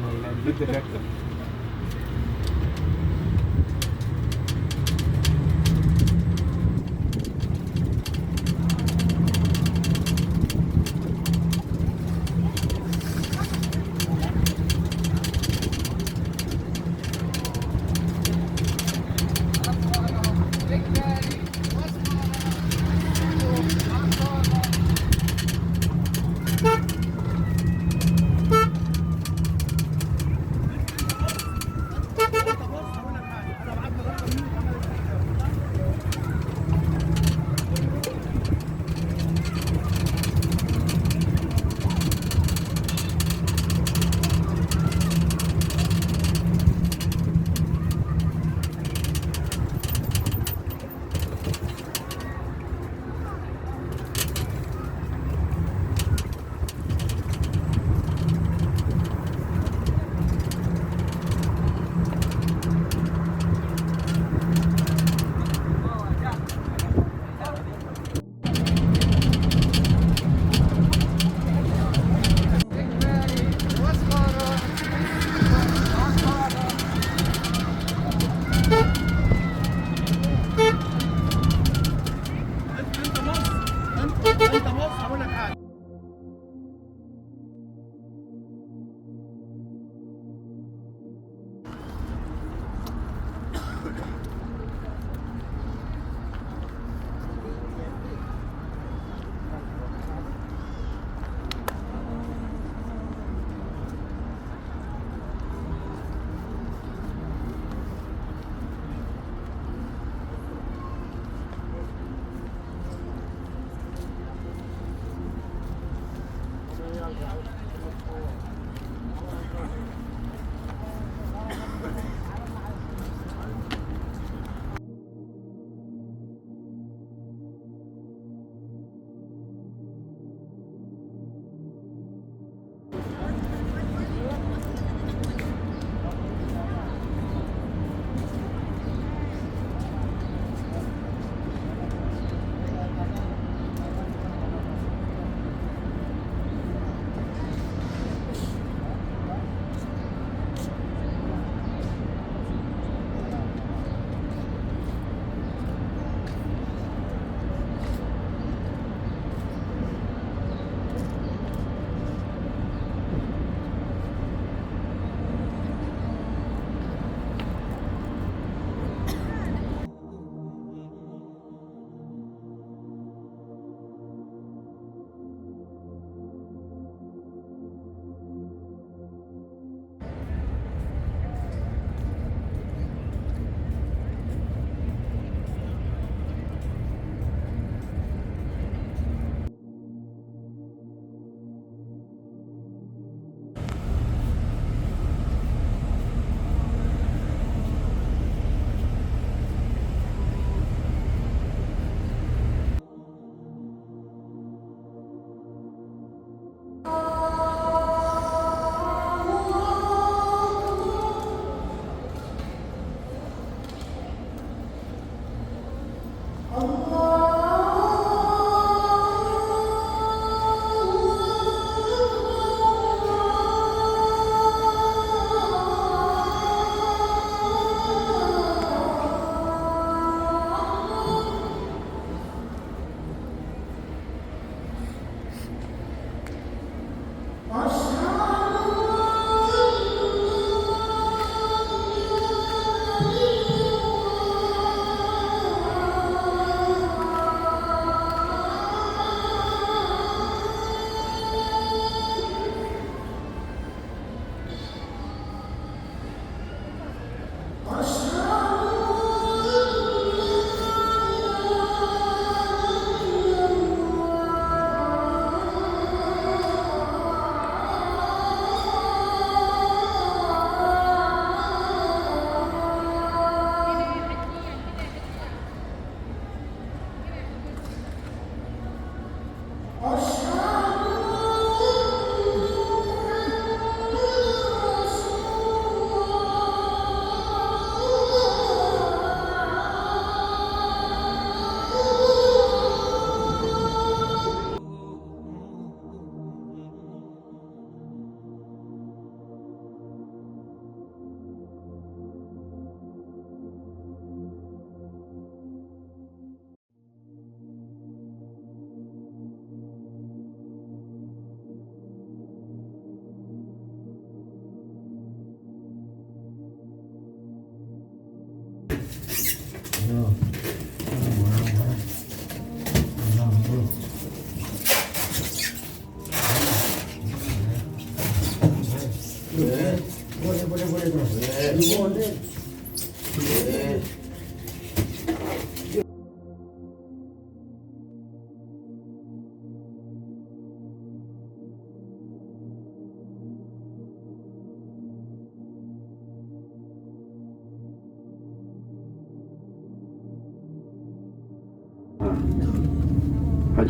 Haji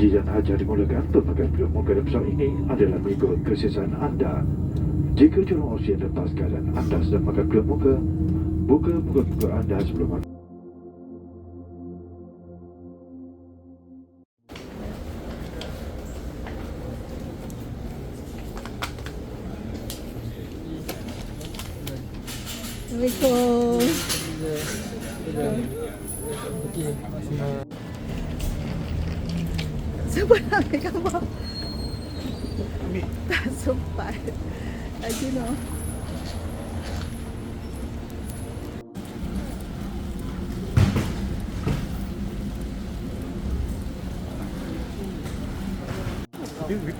dan Hajah dimulakan pelbagai muka besar ini adalah mengikut keselesaan anda. Jika jurang Australia lepaskan dan anda sedang makan pilihan muka, buka muka anda sebelum makan. Siapa nak ambil gambar? Tak sempat. You know. Ini